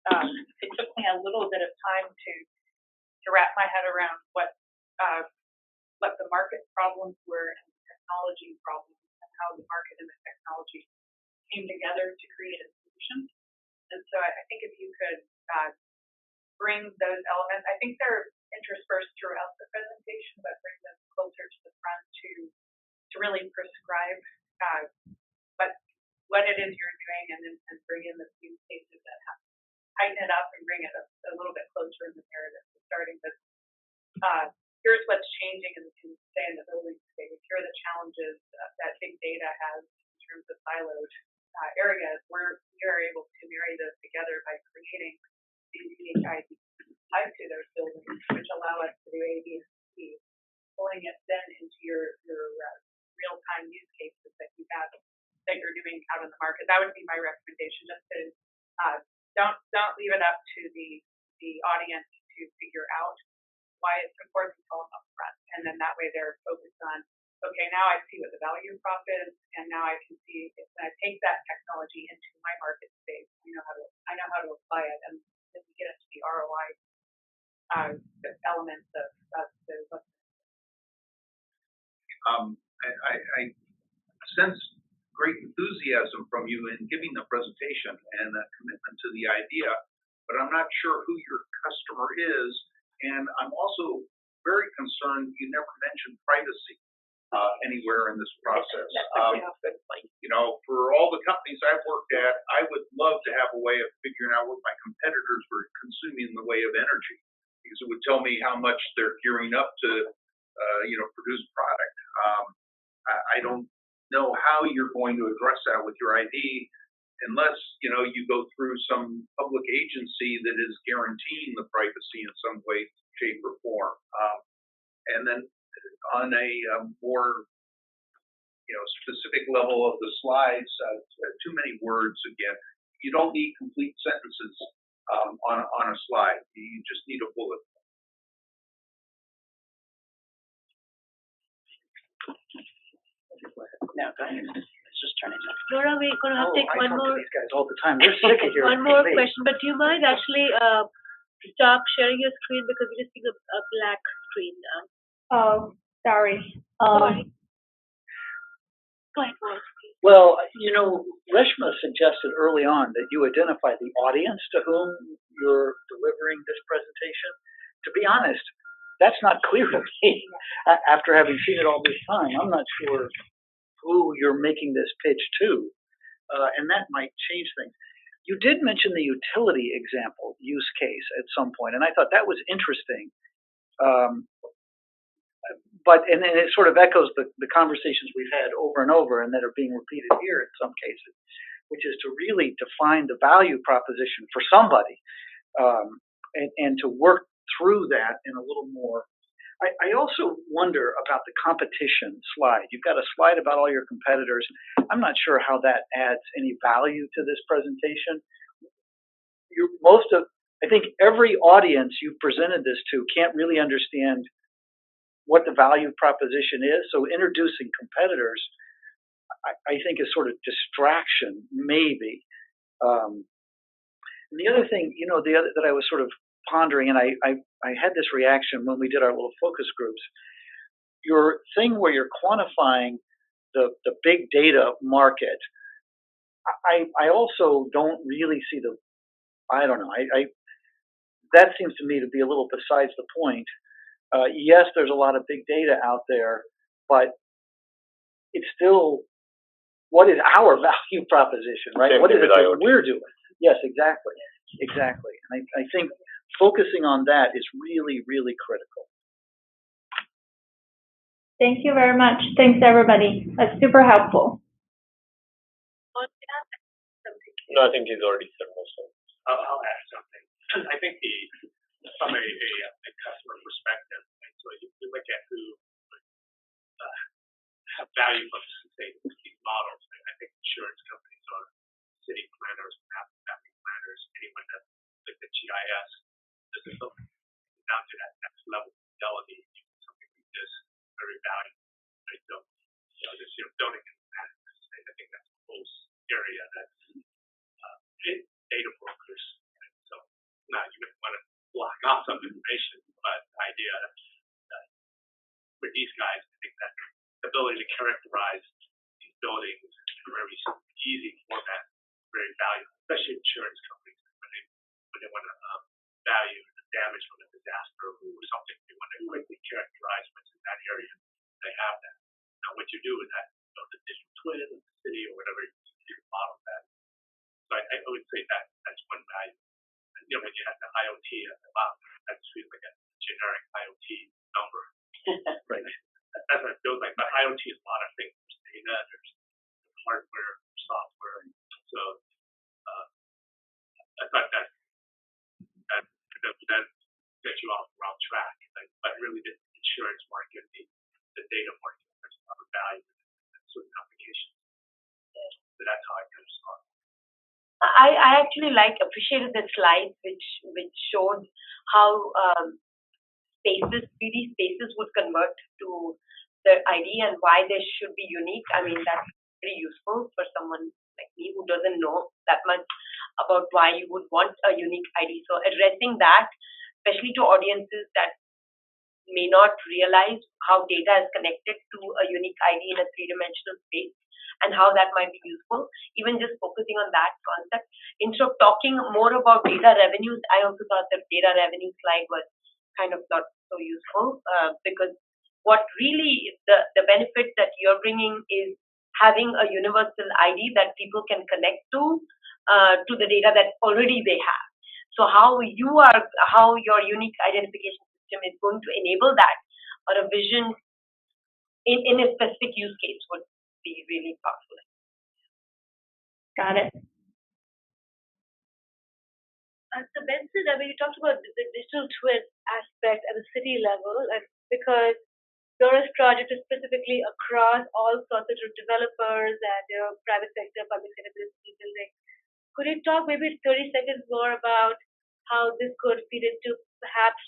It took me a little bit of time to wrap my head around what the market problems were and the technology problems, and how the market and the technology came together to create a solution. And so I think if you could bring those elements, I think they're interspersed throughout the presentation, but bring them closer to the front to really prescribe what it is you're doing, and bring in the use cases that tighten it up and bring it a little bit closer in the narrative. So starting with here's what's changing in the building space. Here are the challenges that big data has in terms of siloed areas. We are able to marry those together by creating these unique IDs tied to those buildings, which allow us to do A, B, and C, pulling it then into your real-time use cases that you have, that you're doing out in the market. That would be my recommendation. Just to don't leave it up to the audience to figure out why it's important to tell them up front, and then that way they're focused on, okay, now I see what the value prop is, and now I can see if I take that technology into my market space, I know how to apply it, and then we get into the ROI elements of the. I sense great enthusiasm from you in giving the presentation and a commitment to the idea, but I'm not sure who your customer is, and I'm also very concerned you never mentioned privacy anywhere in this process. For all the companies I've worked at, I would love to have a way of figuring out what my competitors were consuming in the way of energy, because it would tell me how much they're gearing up to, produce product. I don't know how you're going to address that with your ID unless, you go through some public agency that is guaranteeing the privacy in some way, shape, or form. And then on a more, specific level of the slides, too many words again. You don't need complete sentences on a slide. You just need a bullet. No, go ahead. just turning up. Laura, we're going to have to take one more. These guys all the time. They're sick of hearing One more me. question, but do you mind actually stop sharing your screen because we're just seeing a black screen now. Oh, sorry. Sorry. Go ahead, Laura. Well, you know, Reshma suggested early on that you identify the audience to whom you're delivering this presentation. To be honest, that's not clear to me. After having seen it all this time, I'm not sure who you're making this pitch to, and that might change things. You did mention the utility example use case at some point, and I thought that was interesting. But it sort of echoes the conversations we've had over and over and that are being repeated here in some cases, which is to really define the value proposition for somebody and to work through that in a little more. I also wonder about the competition slide. You've got a slide about all your competitors. I'm not sure how that adds any value to this presentation. I think every audience you've presented this to can't really understand what the value proposition is. So introducing competitors, I think, is sort of distraction, maybe. And the other thing, you know, that I was sort of pondering, and I had this reaction when we did our little focus groups. Your thing where you're quantifying the big data market, I also don't really see I don't know. That seems to me to be a little besides the point. Yes, there's a lot of big data out there, but it's still, what is our value proposition, right? What is it that we're doing? Yes, exactly. Exactly. And I think focusing on that is really, really critical. Thank you very much. Thanks, everybody. That's super helpful. No, I think he's already said most of it. I'll add something. I think from a customer perspective, right, so if you look at who have value from these models, I think insurance companies are city planners, mapping planners, anyone that looked at GIS. This is something down to that next level of fidelity, something like this, very valuable. Right? So, you know, this building informatics, I think that's a whole area that's data brokers. Right? So, now you might want to block off some information, but the idea that for these guys, I think that the ability to characterize these buildings in a very easy format, very valuable, especially insurance companies when they want to value the damage from a disaster or something. They want to quickly characterize what's in that area. They have that. Now, what you do with that, you know, the digital twin of the city or whatever you model that. So I would say that's one value. And, you know, when you have the IoT at the bottom, that feels like a generic IoT number. Right. That's what it feels like. But IoT is a lot of things. There's data, there's hardware, software. So I thought that gets you off the wrong track. But really, the insurance market, the data market, there's a lot of value in certain applications. So that's how I kind of saw it. I actually appreciated the slide which showed how spaces, 3D spaces would convert to the ID and why they should be unique. I mean, that's very useful for someone like me who doesn't know that much about why you would want a unique ID. So addressing that, especially to audiences that may not realize how data is connected to a unique ID in a three-dimensional space and how that might be useful, even just focusing on that concept. Instead of talking more about data revenues, I also thought the data revenue slide was kind of not so useful because what really the benefit that you're bringing is having a universal ID that people can connect to the data that already they have. So how your unique identification system is going to enable that, or a vision in a specific use case would be really powerful. Got it. So Benson, I mean, you talked about the digital twin aspect at the city level, and because Laura's project is specifically across all sorts of developers and private sector, public sector building. Could you talk maybe 30 seconds more about how this could feed into perhaps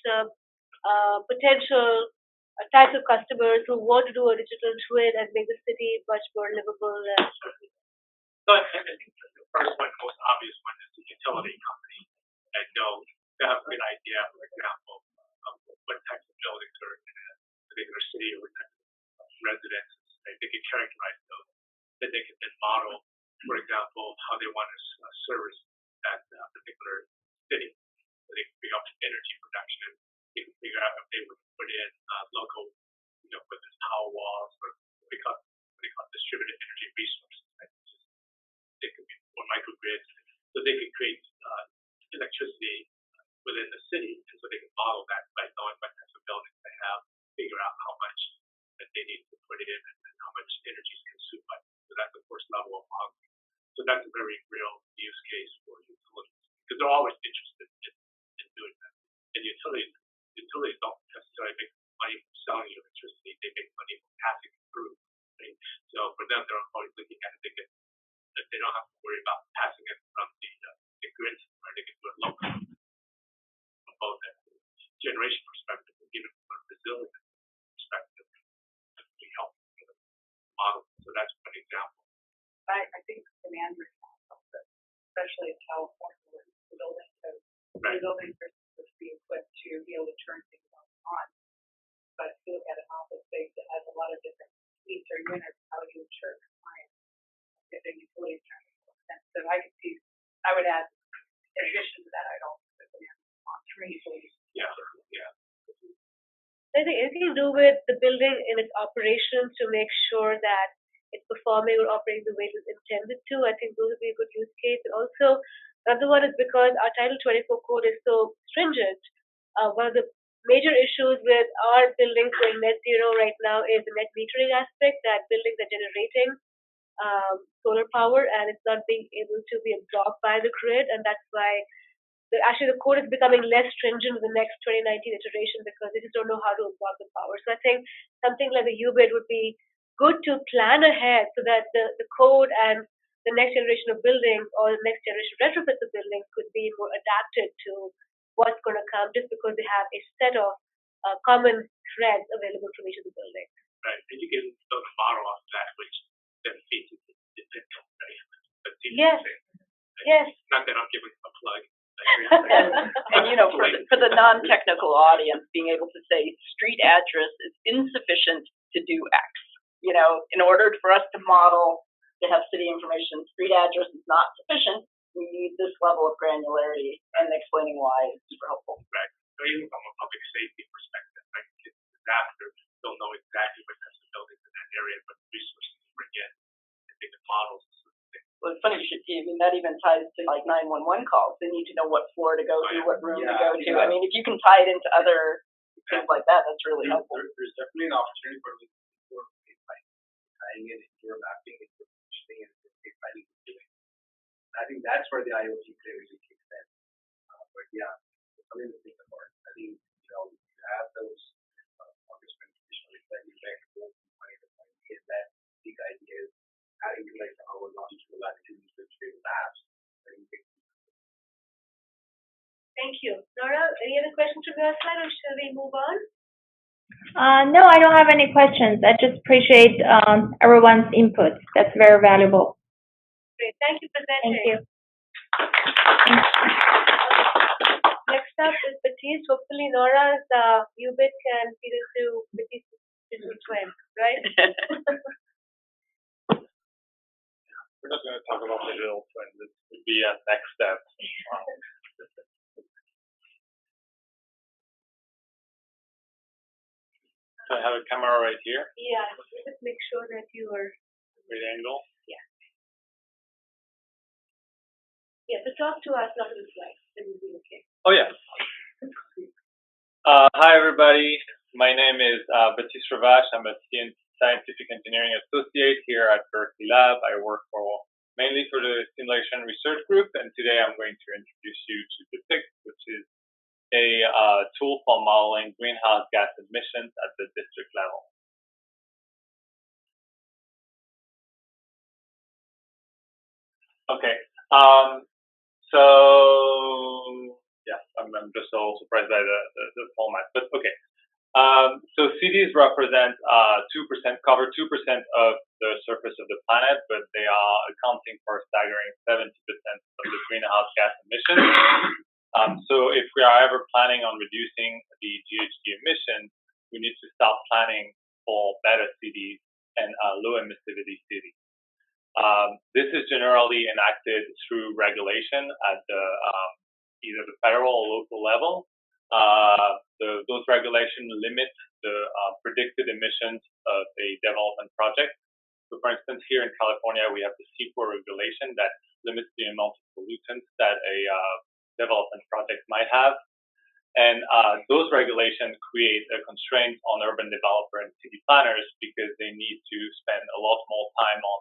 potential types of customers who want to do a digital twin and make the city much more livable. So I think the first one, most obvious one, is the utility company that know they have a good idea, for example, of what types of buildings are in a particular city or what types of residences. They can characterize those. Then they can then model, for example, how they want to service that particular city. So they can figure out energy production. They can figure out if they would put in local, whether it's power walls or what they call distributed energy resources. Right? They could be more microgrids. So they can create electricity within the city, and so they can model that by knowing what types of buildings they have, figure out how much that they need to put in and how much energy is consumed by. So that's the first level of modeling. So that's a very real use case for utilities because they're always interested in doing that. And utilities don't necessarily make money from selling electricity; they make money from passing it through. Right? So for them, they're always looking at it. That they don't have to worry about passing it from the grid, or they can do it locally. From both a generation perspective and even from a resilience perspective, we help model. So that's one example. I think demand response also, especially in California, where the building code, the buildings are supposed to be equipped to be able to turn things on. But if you look at an office space that has a lot of different suites or units, how do you ensure compliance? If the utilities trying to make sense. So I could see, I would add, in addition to that, I'd also put demand response for utilities. Yeah. I think anything to do with the building in its operations to make sure that it's performing or operating the way it was intended to. I think those would be a good use case. And also, another one is because our Title 24 code is so stringent. One of the major issues with our buildings going net zero right now is the net metering aspect, that buildings are generating solar power and it's not being able to be absorbed by the grid, and that's why actually the code is becoming less stringent in the next 2019 iteration because they just don't know how to absorb the power. So I think something like a UBID would be good to plan ahead so that the code and the next generation of buildings or the next generation retrofits of buildings could be more adapted to what's going to come, just because they have a set of common threads available from each of the buildings. Right, and you can build a model off that, which then feeds into the income, right? Yes. Yes. Not that I'm giving a plug. and for the non-technical audience, being able to say street address is insufficient to do X. In order for us to model, to have city information, street address is not sufficient. We need this level of granularity, and explaining why is super helpful. Right. So even from a public safety perspective, like disaster, they'll know exactly what types of buildings in that area, what resources to bring in, and they can model. Well, it's funny, that even ties to like 911 calls. They need to know what floor to go to, what room to go to. I mean, if you can tie it into other things like that, that's really helpful. There's definitely an opportunity for tying it into your mapping, into positioning, and into planning. I think that's where the IoT play really kicks in. But yeah, it's something to think about. I think, you have those orchestral traditionally planning back and forth from point to point, and that big idea is adding to like our longitudinal latitudes with straight maps. Thank you. Nora, any other questions from your side, or shall we move on? No, I don't have any questions. I just appreciate everyone's input. That's very valuable. Great. Thank you for presenting. Thank you. Next up is Batiste. Hopefully Nora's UBIT can feed into Batiste's digital twin, right? We're not going to talk about digital twin. This would be a next step. So I have a camera right here. Yeah, just make sure that you are right angle. Yeah. Yeah, so talk to us on the slide. It will be okay. Oh yeah. Hi everybody. My name is Batiste Ravache. I'm a scientific engineering associate here at Berkeley Lab. I work mainly for the Simulation Research Group, and today I'm going to introduce you to Depict, which is a tool for modeling greenhouse gas emissions at the district level. Okay. So yeah, I'm just a little surprised by the format, but okay. So cities represent 2%, cover 2% of the surface of the planet, but they are accounting for a staggering 70% of the greenhouse gas emissions. So if we are ever planning on reducing the GHG emissions, we need to start planning for better cities and low emissivity cities. This is generally enacted through regulation at the either the federal or local level. Those regulations limit the predicted emissions of a development project. So, for instance, here in California, we have the C4 regulation that limits the amount of pollutants that a development project might have. And those regulations create a constraint on urban developer and city planners because they need to spend a lot more time on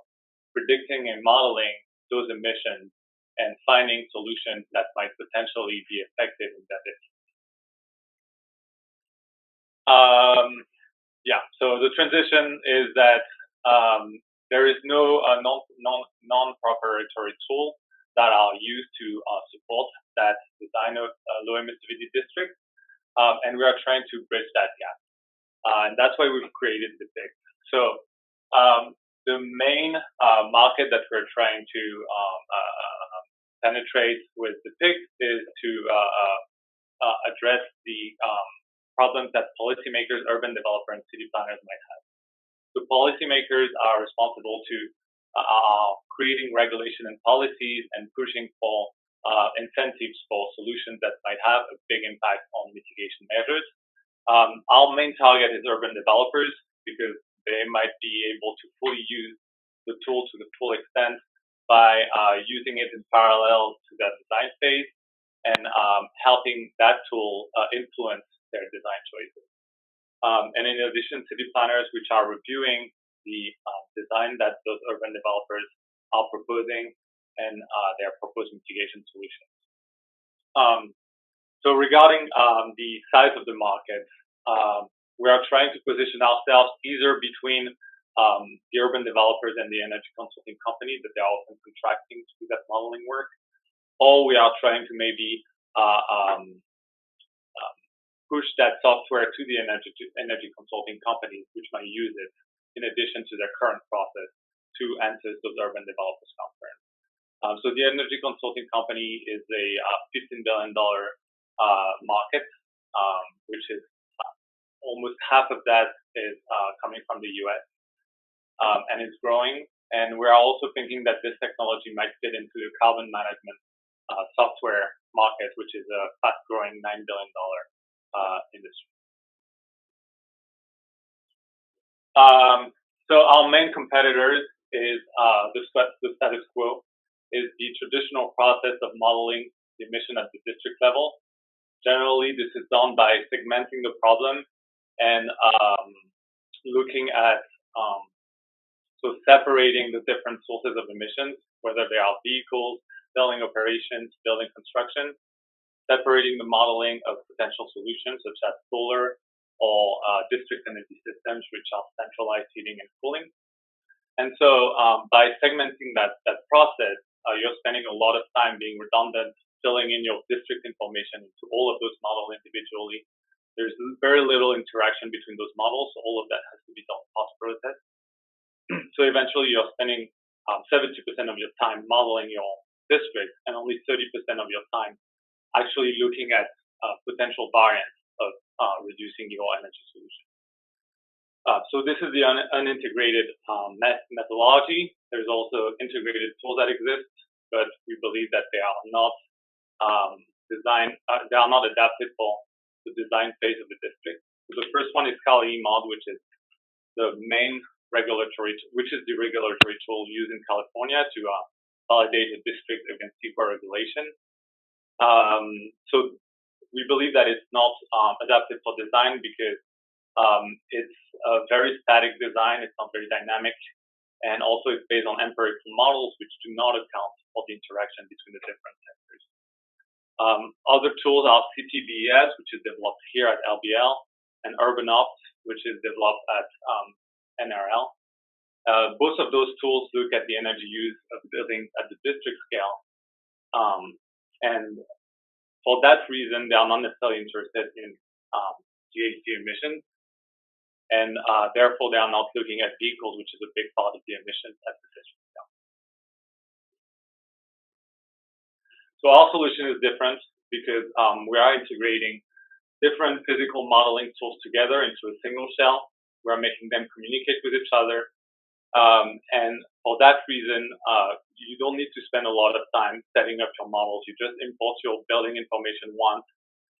predicting and modeling those emissions and finding solutions that might potentially be effective in that area. So the transition is that there is no non-proprietary tool that are used to support that design of low emissivity districts, and we are trying to bridge that gap, and that's why we've created the PIC. So the main market that we're trying to penetrate with the PIC is to address the problems that policymakers, urban developers, and city planners might have. So policymakers are responsible to creating regulation and policies and pushing for incentives for solutions that might have a big impact on mitigation measures. Our main target is urban developers because they might be able to fully use the tool to the full extent by using it in parallel to that design phase and helping that tool influence their design choices. And in addition, city planners, which are reviewing the design that those urban developers are proposing and their proposed mitigation solutions. So regarding the size of the market, we are trying to position ourselves either between the urban developers and the energy consulting company that they are often contracting to do that modeling work, or we are trying to maybe push that software to the energy consulting companies, which might use it in addition to their current process to enter those urban developers conference. So the energy consulting company is a $15 billion market, which is almost half of that is coming from the US, and it's growing. And we're also thinking that this technology might fit into the carbon management software market, which is a fast-growing $9 billion industry. So our main competitors is the status quo, is the traditional process of modeling the emission at the district level. Generally, this is done by segmenting the problem and looking at so separating the different sources of emissions, whether they are vehicles, building operations, building construction, separating the modeling of potential solutions such as solar or district energy systems, which are centralized heating and cooling. And so by segmenting that process, you're spending a lot of time being redundant, filling in your district information into all of those models individually. There's very little interaction between those models. So all of that has to be done post-process. So eventually you're spending 70% of your time modeling your district and only 30% of your time actually looking at potential variants of reducing your energy solution. So this is the unintegrated methodology. There's also integrated tools that exist, but we believe that they are not they are not adapted for the design phase of the district. So the first one is called EMOD, which is the main regulatory tool used in California to validate a district against CEQA regulation. So we believe that it's not adapted for design because it's a very static design. It's not very dynamic, and also it's based on empirical models which do not account for the interaction between the different sectors. Other tools are CTVES, which is developed here at LBL, and UrbanOpt, which is developed at NRL. Both of those tools look at the energy use of buildings at the district scale, and for that reason, they are not necessarily interested in GHG emissions. and therefore they are not looking at vehicles, which is a big part of the emissions at the district level. So our solution is different because we are integrating different physical modeling tools together into a single shell. We're making them communicate with each other. And for that reason, you don't need to spend a lot of time setting up your models. You just import your building information once,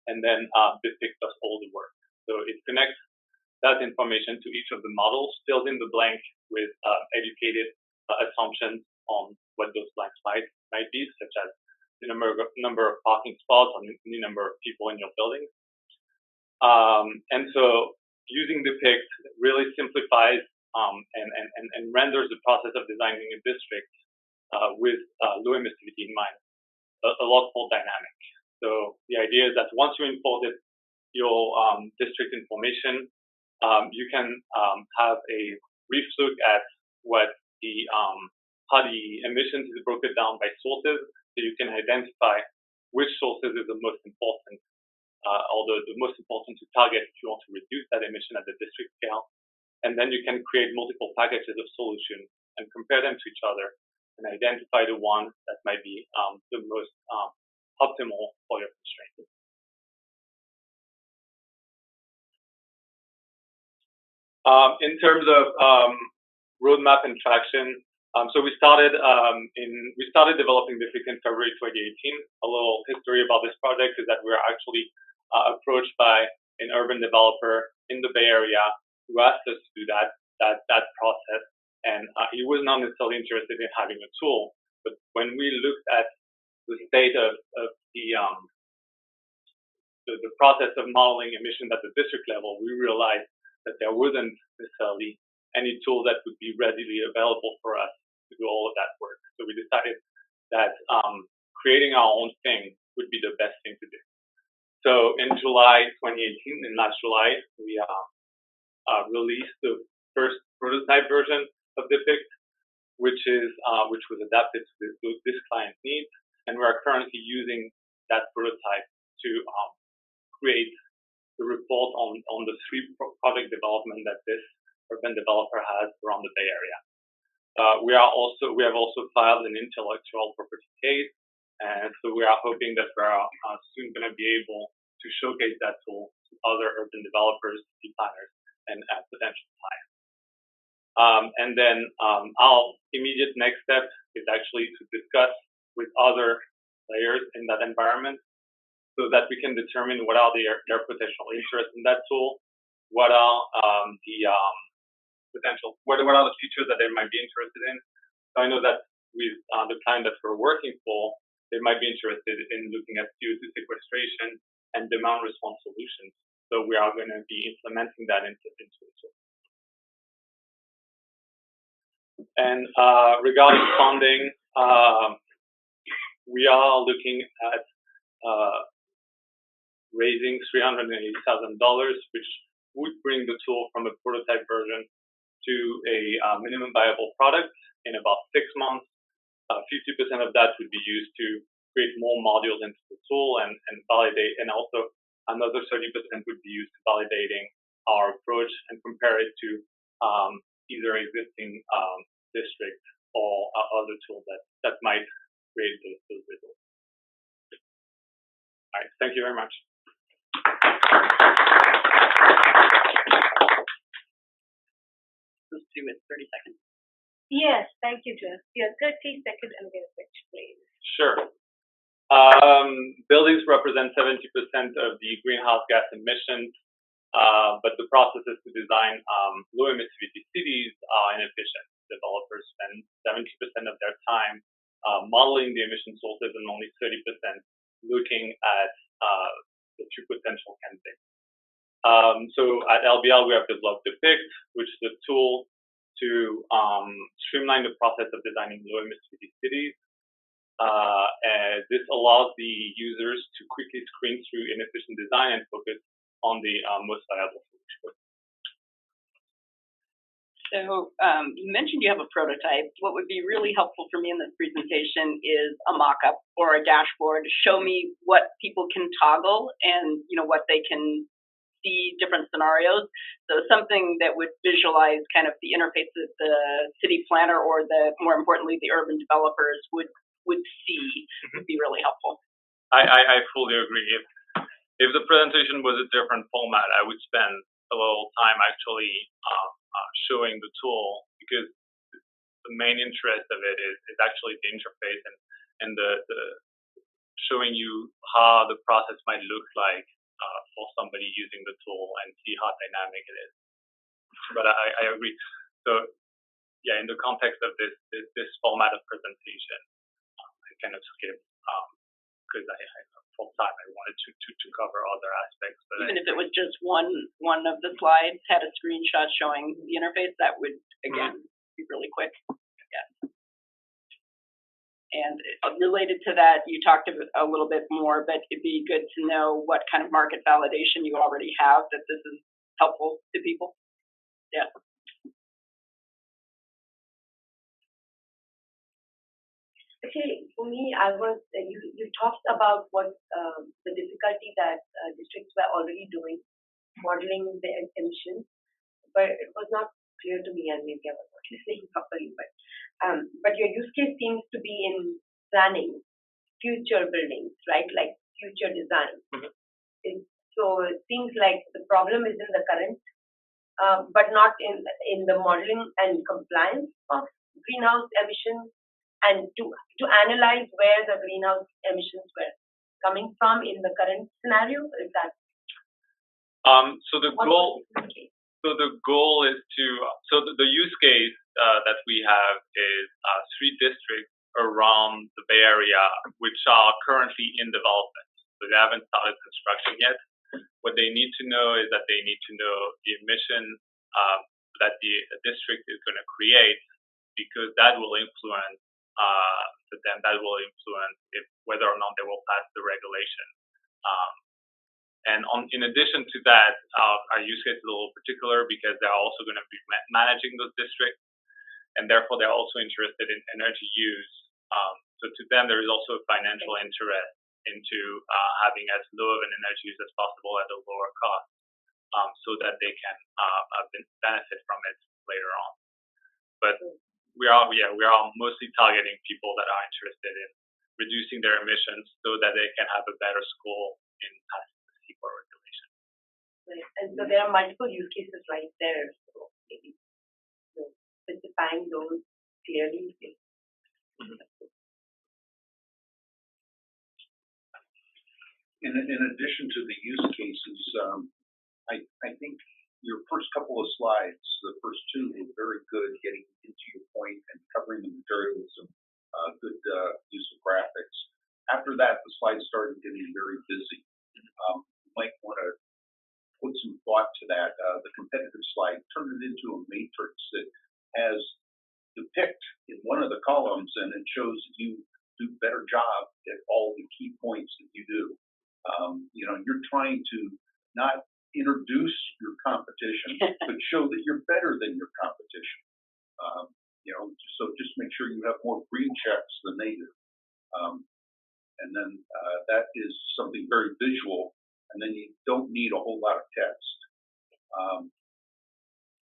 and then BitPick does all the work. So it connects that information to each of the models, fills in the blank with educated assumptions on what those blanks might be, such as the number of parking spots or the number of people in your building. And so using the PIC really simplifies and renders the process of designing a district with low emissivity in mind a lot more dynamic. So the idea is that once you imported your district information, you can have a brief look at what the how the emissions is broken down by sources, so you can identify which sources is the most important, or the most important to target if you want to reduce that emission at the district scale. And then you can create multiple packages of solutions and compare them to each other and identify the one that might be the most optimal for your constraint. In terms of roadmap and traction, so we started developing BitPick in February 2018. A little history about this project is that we were actually approached by an urban developer in the Bay Area who asked us to do that process, and he was not necessarily interested in having a tool. But when we looked at the state of the process of modeling emissions at the district level, we realized that there wasn't necessarily any tool that would be readily available for us to do all of that work. So we decided that creating our own thing would be the best thing to do. So in July 2018, in last July, we released the first prototype version of BitPick, which was adapted to this client's needs, and we are currently using that prototype to create the report on the 3 project development that this urban developer has around the Bay Area. We have also filed an intellectual property case, and so we are hoping that we are soon going to be able to showcase that tool to other urban developers, designers, and potential clients. And then our immediate next step is actually to discuss with other players in that environment so that we can determine what are their potential interests in that tool, what are what are the features that they might be interested in. So I know that with the client that we're working for, they might be interested in looking at CO2 sequestration and demand response solutions. So we are going to be implementing that into the tool. And regarding funding, we are looking at raising $380,000, which would bring the tool from a prototype version to a minimum viable product in about 6 months. 50% of that would be used to create more modules into the tool and validate, and also another 30% would be used to validating our approach and compare it to either existing district or other tools that might create those results. All right, thank you very much. Let's do it 30 seconds. Yes, thank you, Jeff. Yeah, 30 seconds elevator pitch, please. Sure. Buildings represent 70% of the greenhouse gas emissions, but the processes to design low emissivity cities are inefficient. Developers spend 70% of their time modeling the emission sources and only 30% looking at the 2 potential candidates. So at LBL, we have developed BitPick, which is a tool to streamline the process of designing low emissivity cities. And this allows the users to quickly screen through inefficient design and focus on the most viable solution. So you mentioned you have a prototype. What would be really helpful for me in this presentation is a mock-up or a dashboard. Show me what people can toggle and what they can see different scenarios. So something that would visualize kind of the interface that the city planner or more importantly, the urban developers would see would be really helpful. I fully agree. If the presentation was a different format, I would spend a little time actually showing the tool, because the main interest of it is actually the interface and the showing you how the process might look like for somebody using the tool and see how dynamic it is. But I agree. So yeah, in the context of this format of presentation, I kind of skip because I full time I wanted to cover other aspects. But even if it was just one of the slides had a screenshot showing the interface, that would again be really quick. Yeah. And related to that, you talked a little bit more, but it'd be good to know what kind of market validation you already have that this is helpful to people. Yeah. Actually, for me, you talked about what the difficulty that districts were already doing, modeling the emissions, but it was not clear to me, and maybe I was not listening properly. But your use case seems to be in planning future buildings, right? Like future design. So it seems like the problem is in the current, but not in the modeling and compliance of greenhouse emissions, and to analyze where the greenhouse emissions were coming from in the current scenario. Is that so the goal? So the goal is the use case that we have is 3 districts around the Bay Area, which are currently in development. So they haven't started construction yet. What they need to know is that they need to know the emission that the district is going to create, because that will influence whether or not they will pass the regulation. In addition to that, our use case is a little particular because they're also going to be managing those districts, and therefore they're also interested in energy use. So to them, there is also a financial interest into having as low of an energy use as possible at a lower cost, so that they can benefit from it later on. But we are mostly targeting people that are interested in reducing their emissions so that they can have a better score in passing the CEQA regulation. Right. And so there are multiple use cases right there. So maybe specifying those clearly. In addition to the use cases, I think your first couple of slides, the first 2 were very good, getting into your point and covering the material with some good use of graphics. After that, the slides started getting very busy. You might want to put some thought to that. The competitive slide, turn it into a matrix that has depict in one of the columns, and it shows that you do a better job at all the key points that you do. You're trying to not introduce your competition, but show that you're better than your competition. So just make sure you have more green checks than they do. And then that is something very visual, and then you don't need a whole lot of text.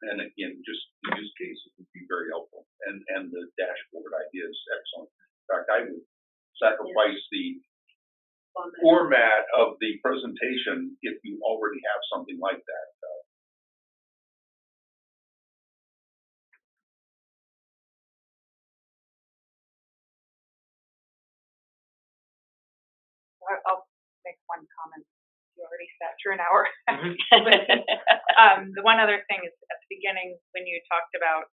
And again, just the use cases would be very helpful. And the dashboard idea is excellent. In fact, I would sacrifice the format of the presentation if you already have something like that. I'll make one comment. You already sat through an hour. The one other thing is at the beginning when you talked about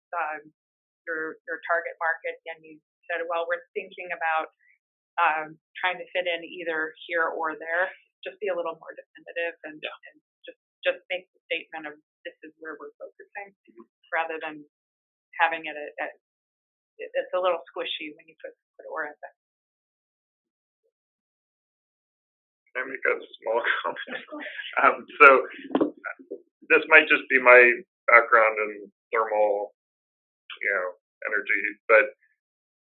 your target market, and you said, well, we're thinking about trying to fit in either here or there. Just be a little more definitive and just make the statement of this is where we're focusing, rather than having it it's a little squishy when you put or at that. Can I make a small comment? So this might just be my background in thermal, energy, but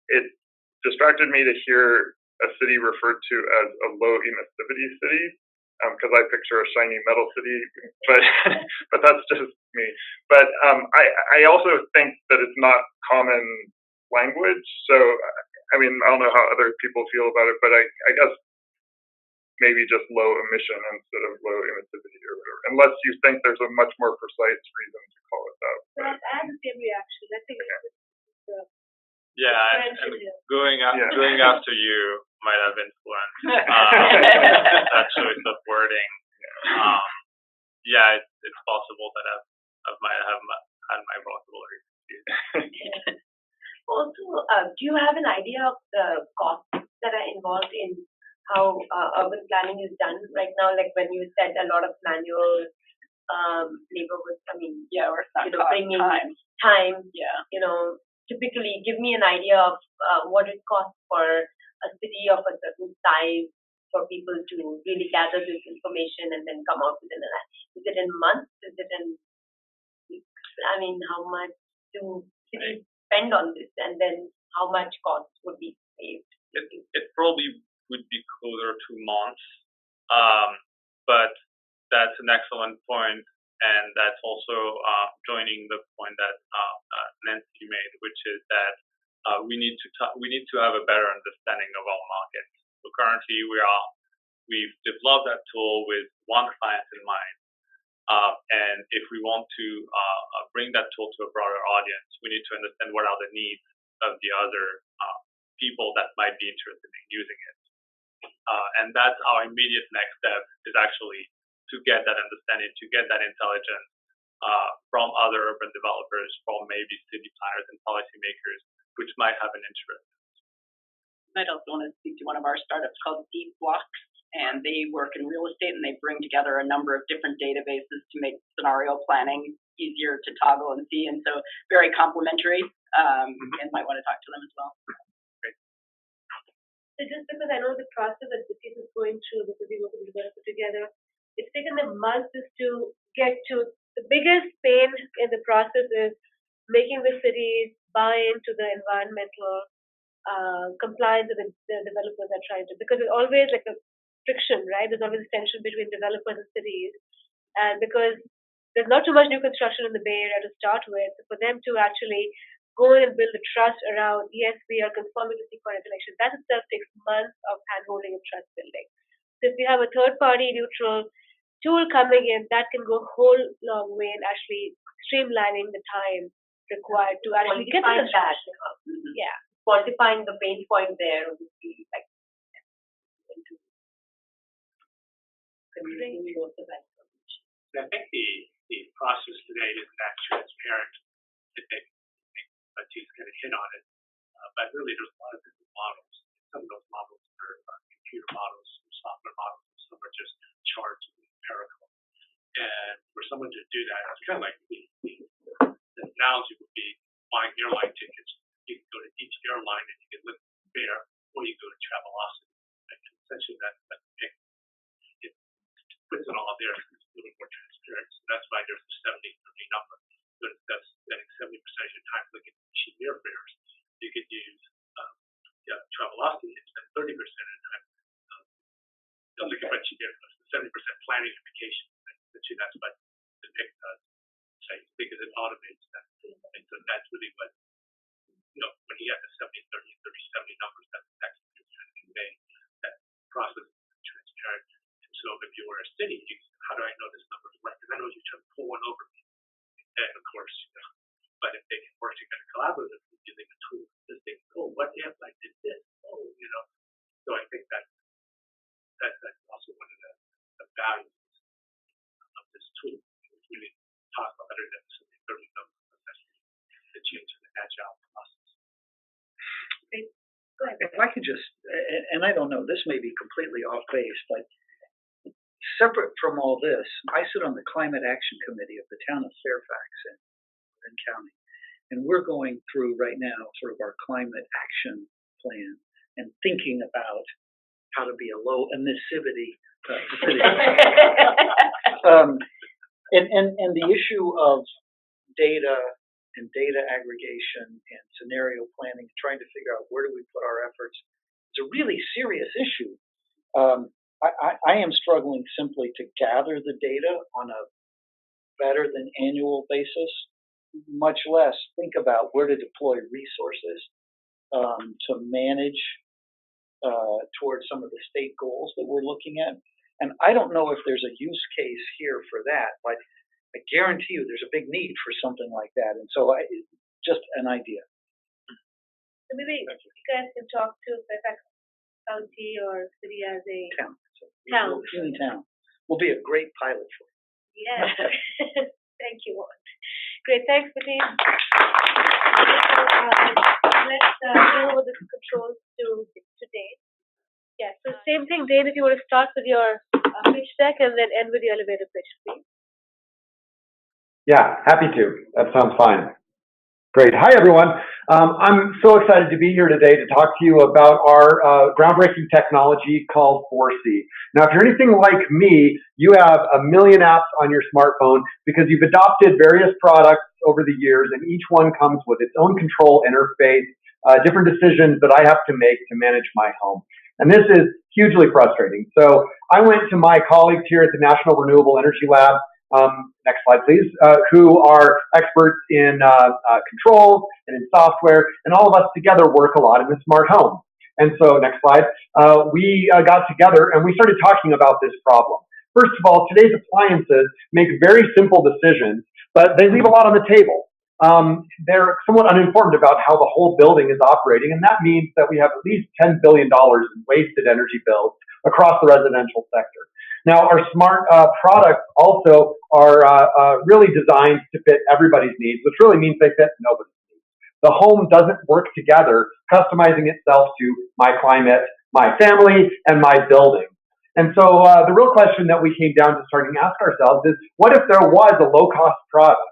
it distracted me to hear a city referred to as a low emissivity city. because I picture a shiny metal city, but but that's just me. But I also think that it's not common language. So I mean, I don't know how other people feel about it, but I guess maybe just low emission instead of low emissivity or whatever, unless you think there's a much more precise reason to call it that. So I had the same reaction. I think it's Yeah, and going after you might have influenced that choice of wording. Yeah, it's possible that I might have had my vocabulary confused. Also, do you have an idea of the costs that are involved in how urban planning is done right now? Like when you said a lot of manual labor was, or bringing time. Yeah. Typically give me an idea of what it costs for a city of a certain size for people to really gather this information and then come out with an analysis. Is it in months? Is it in weeks? I mean, how much do cities spend on this, and then how much cost would be saved? It probably would be closer to months, but that's an excellent point, and that's also joining the point that Nancy made, which is that we need to have a better understanding of our market. So currently we've developed that tool with one client in mind, and if we want to bring that tool to a broader audience, we need to understand what are the needs of the other people that might be interested in using it. And that's our immediate next step, is actually to get that understanding, to get that intelligence from other urban developers, from maybe city planners and policymakers, which might have an interest. I might also want to speak to one of our startups called Deep Blocks, and they work in real estate, and they bring together a number of different databases to make scenario planning easier to toggle and see, and so very complementary, and might want to talk to them as well. So just because I know the process that the team is going through, because we work with the developer together, it's taken them months to get to. The biggest pain in the process is making the cities buy into the environmental compliance that the developers are trying to, because there's always like a friction, right? There's always a tension between developers and cities, and because there's not too much new construction in the Bay Area to start with, so for them to actually go in and build the trust around, yes, we are conforming to CEQA regulations, that itself takes months of handholding and trust building. So if you have a third-party neutral tool coming in, that can go a whole long way in actually streamlining the time required to actually get to the that. Yeah. Quantifying the pain point there would be like communicating most of that information. I think the process today isn't that transparent. I think Mathieu's going to hit on it, but really there's a lot of different models. Some of those models are computer models, some software models, and some are just charts and numerical. And for someone to do that, it's kind of like the analogy would be buying airline tickets. You can go to each airline and you can look there, or you go to Travelocity. And essentially that it puts it all there. It's a little more transparent. So that's why there's a 70-30 number. So instead of spending 70% of your time looking at cheap airfares, you could use Travelocity and spend 30% of the time looking at cheap airfares, 70% planning and vacation. Essentially that's what the NIC does, because it automates that. And so that's really what, when you get the 70-30, 30-70 numbers, that's exactly what you're trying to convey. That process is transparent. And so if you were a city, how do I know this number is right? Because I know you're trying to pull one over me. And of course, but if they can work together collaboratively using a tool, this thing, what if I did this? So I think that's also one of the values of this tool. It's really talk about better than 30 numbers, essentially, the change in the agile process. If I could just, and I don't know, this may be completely off base, but separate from all this, I sit on the Climate Action Committee of the town of Fairfax in Marin County, and we're going through right now sort of our climate action plan and thinking about how to be a low emissivity city. And the issue of data and data aggregation and scenario planning, trying to figure out where do we put our efforts, is a really serious issue. I am struggling simply to gather the data on a better than annual basis, much less think about where to deploy resources to manage towards some of the state goals that we're looking at. And I don't know if there's a use case here for that, but I guarantee you there's a big need for something like that. And so just an idea. So maybe you guys can talk to Fairfax County or city as a town. Town. Town. Will be a great pilot for you. Yeah. Thank you, Walt. Great. Thanks, Martin. Let's go over the controls to Dane. Yeah. So same thing, Dane. If you want to start with your pitch deck and then end with the elevator pitch, please. Yeah, happy to. That sounds fine. Great. Hi, everyone. I'm so excited to be here today to talk to you about our groundbreaking technology called 4C. Now, if you're anything like me, you have a million apps on your smartphone because you've adopted various products over the years, and each one comes with its own control interface, different decisions that I have to make to manage my home. And this is hugely frustrating. So I went to my colleagues here at the National Renewable Energy Lab, next slide, please, who are experts in controls and in software, and all of us together work a lot in the smart home. And so, next slide, we got together and we started talking about this problem. First of all, today's appliances make very simple decisions, but they leave a lot on the table. They're somewhat uninformed about how the whole building is operating, and that means that we have at least $10 billion in wasted energy bills across the residential sector. Now, our smart products also are really designed to fit everybody's needs, which really means they fit nobody's needs. The home doesn't work together, customizing itself to my climate, my family, and my building. And so the real question that we came down to starting to ask ourselves is, what if there was a low-cost product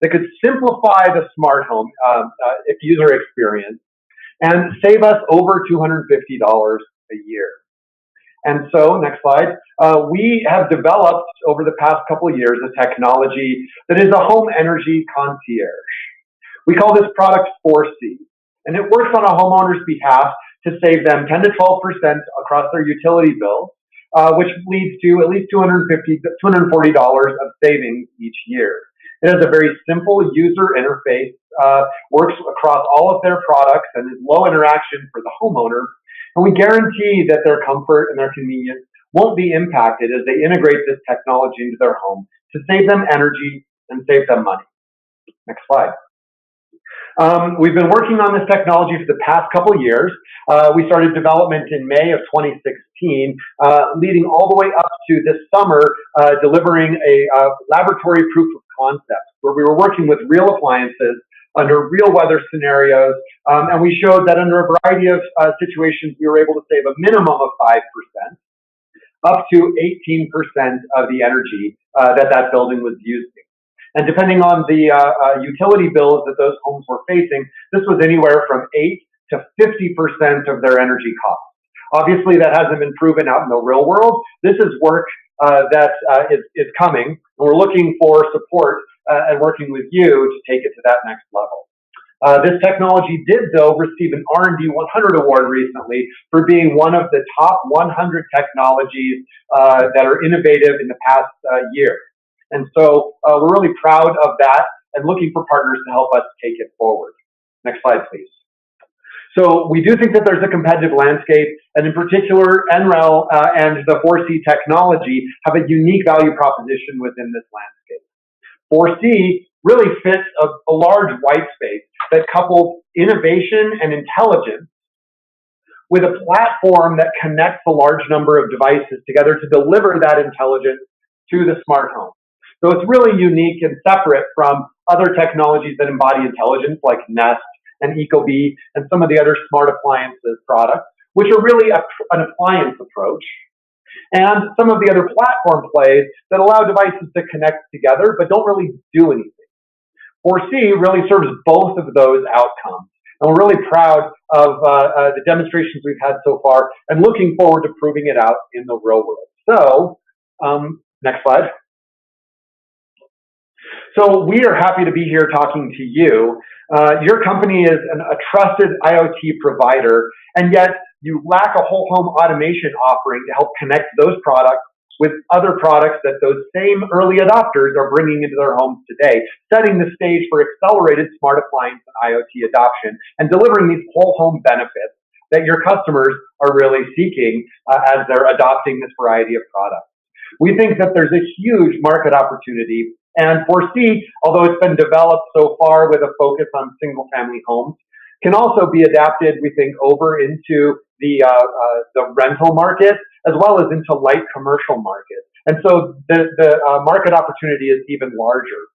that could simplify the smart home user experience and save us over $250 a year? And so, next slide, we have developed over the past couple of years a technology that is a home energy concierge. We call this product 4C, and it works on a homeowner's behalf to save them 10 to 12% across their utility bills, which leads to at least $240 of savings each year. It has a very simple user interface, works across all of their products, and is low interaction for the homeowner. And we guarantee that their comfort and their convenience won't be impacted as they integrate this technology into their home to save them energy and save them money. Next slide. We've been working on this technology for the past couple of years. We started development in May of 2016, leading all the way up to this summer, delivering a laboratory proof of concept where we were working with real appliances under real weather scenarios, and we showed that under a variety of situations, we were able to save a minimum of 5%, up to 18% of the energy that building was using. And depending on the utility bills that those homes were facing, this was anywhere from 8 to 50% of their energy costs. Obviously, that hasn't been proven out in the real world. This is work that is coming, and we're looking for support and working with you to take it to that next level. This technology did, though, receive an R&D 100 award recently for being one of the top 100 technologies that are innovative in the past year. And so we're really proud of that and looking for partners to help us take it forward. Next slide, please. So we do think that there's a competitive landscape, and in particular, NREL and the 4C technology have a unique value proposition within this landscape. 4C really fits a large white space that couples innovation and intelligence with a platform that connects a large number of devices together to deliver that intelligence to the smart home. So it's really unique and separate from other technologies that embody intelligence like Nest and Ecobee and some of the other smart appliances products, which are really an appliance approach, and some of the other platform plays that allow devices to connect together but don't really do anything. 4C really serves both of those outcomes, and we're really proud of the demonstrations we've had so far and looking forward to proving it out in the real world. So, next slide. So we are happy to be here talking to you. Your company is a trusted IoT provider, and yet you lack a whole home automation offering to help connect those products with other products that those same early adopters are bringing into their homes today, setting the stage for accelerated smart appliance and IoT adoption and delivering these whole home benefits that your customers are really seeking as they're adopting this variety of products. We think that there's a huge market opportunity, and 4C, although it's been developed so far with a focus on single-family homes, can also be adapted, we think, over into the rental market as well as into light commercial market. And so the market opportunity is even larger.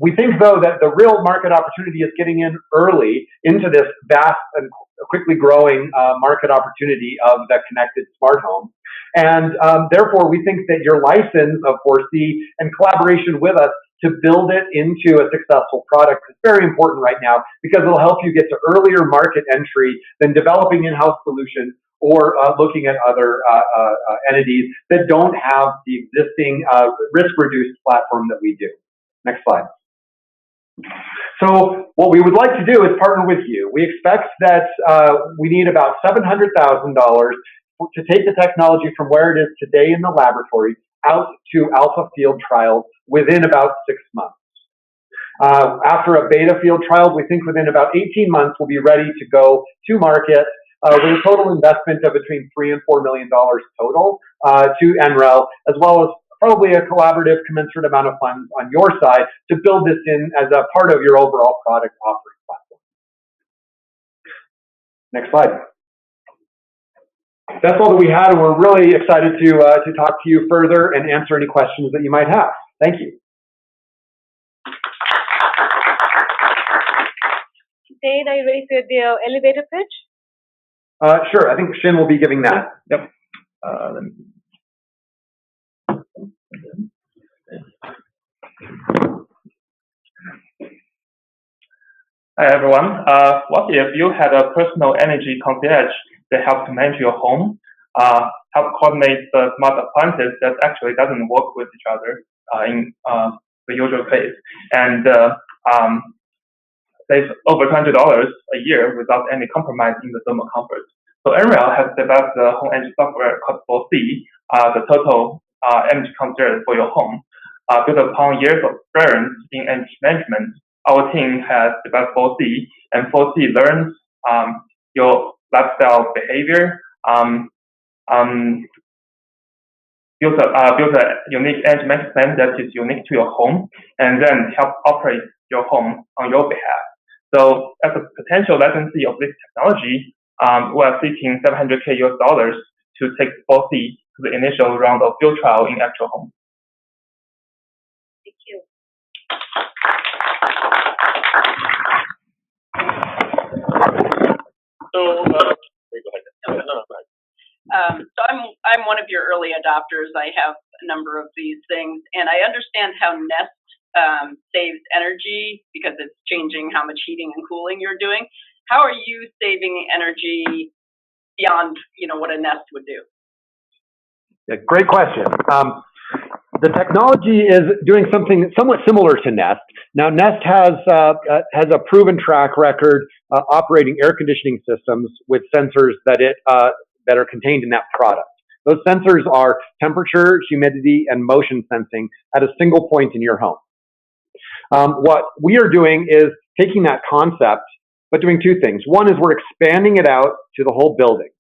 We think, though, that the real market opportunity is getting in early into this vast and quickly growing market opportunity of the connected smart home. And therefore, we think that your license of 4C and collaboration with us to build it into a successful product is very important right now because it'll help you get to earlier market entry than developing in-house solutions or looking at other entities that don't have the existing risk-reduced platform that we do. Next slide. So what we would like to do is partner with you. We expect that we need about $700,000 to take the technology from where it is today in the laboratory out to alpha field trials within about 6 months. After a beta field trial, we think within about 18 months we'll be ready to go to market with a total investment of between $3 and $4 million total to NREL, as well as probably a collaborative commensurate amount of funds on your side to build this in as a part of your overall product offering platform. Next slide. That's all that we had, and we're really excited to talk to you further and answer any questions that you might have. Thank you. Dave, are you ready for the elevator pitch? Sure. I think Shin will be giving that. Yep. Hi everyone. What if you had a personal energy concierge that helps manage your home, help coordinate the smart appliances that actually doesn't work with each other in the usual case, and save over $200 a year without any compromise in the thermal comfort. So NREL has developed the home energy software called 4C, the total energy concierge for your home. Built upon years of experience in energy management, our team has developed 4C, and 4C learns your lifestyle behavior, build a unique energy management plan that is unique to your home, and then help operate your home on your behalf. So as a potential licensee of this technology, we are seeking $700K to take 4C to the initial round of field trial in actual home. Thank you. So, go ahead. So I'm one of your early adopters. I have a number of these things, and I understand how Nest saves energy because it's changing how much heating and cooling you're doing. How are you saving energy beyond, what a Nest would do? Yeah, great question. The technology is doing something somewhat similar to Nest. Now, Nest has a proven track record operating air conditioning systems with sensors that are contained in that product. Those sensors are temperature, humidity, and motion sensing at a single point in your home. What we are doing is taking that concept, but doing two things. One is we're expanding it out to the whole building,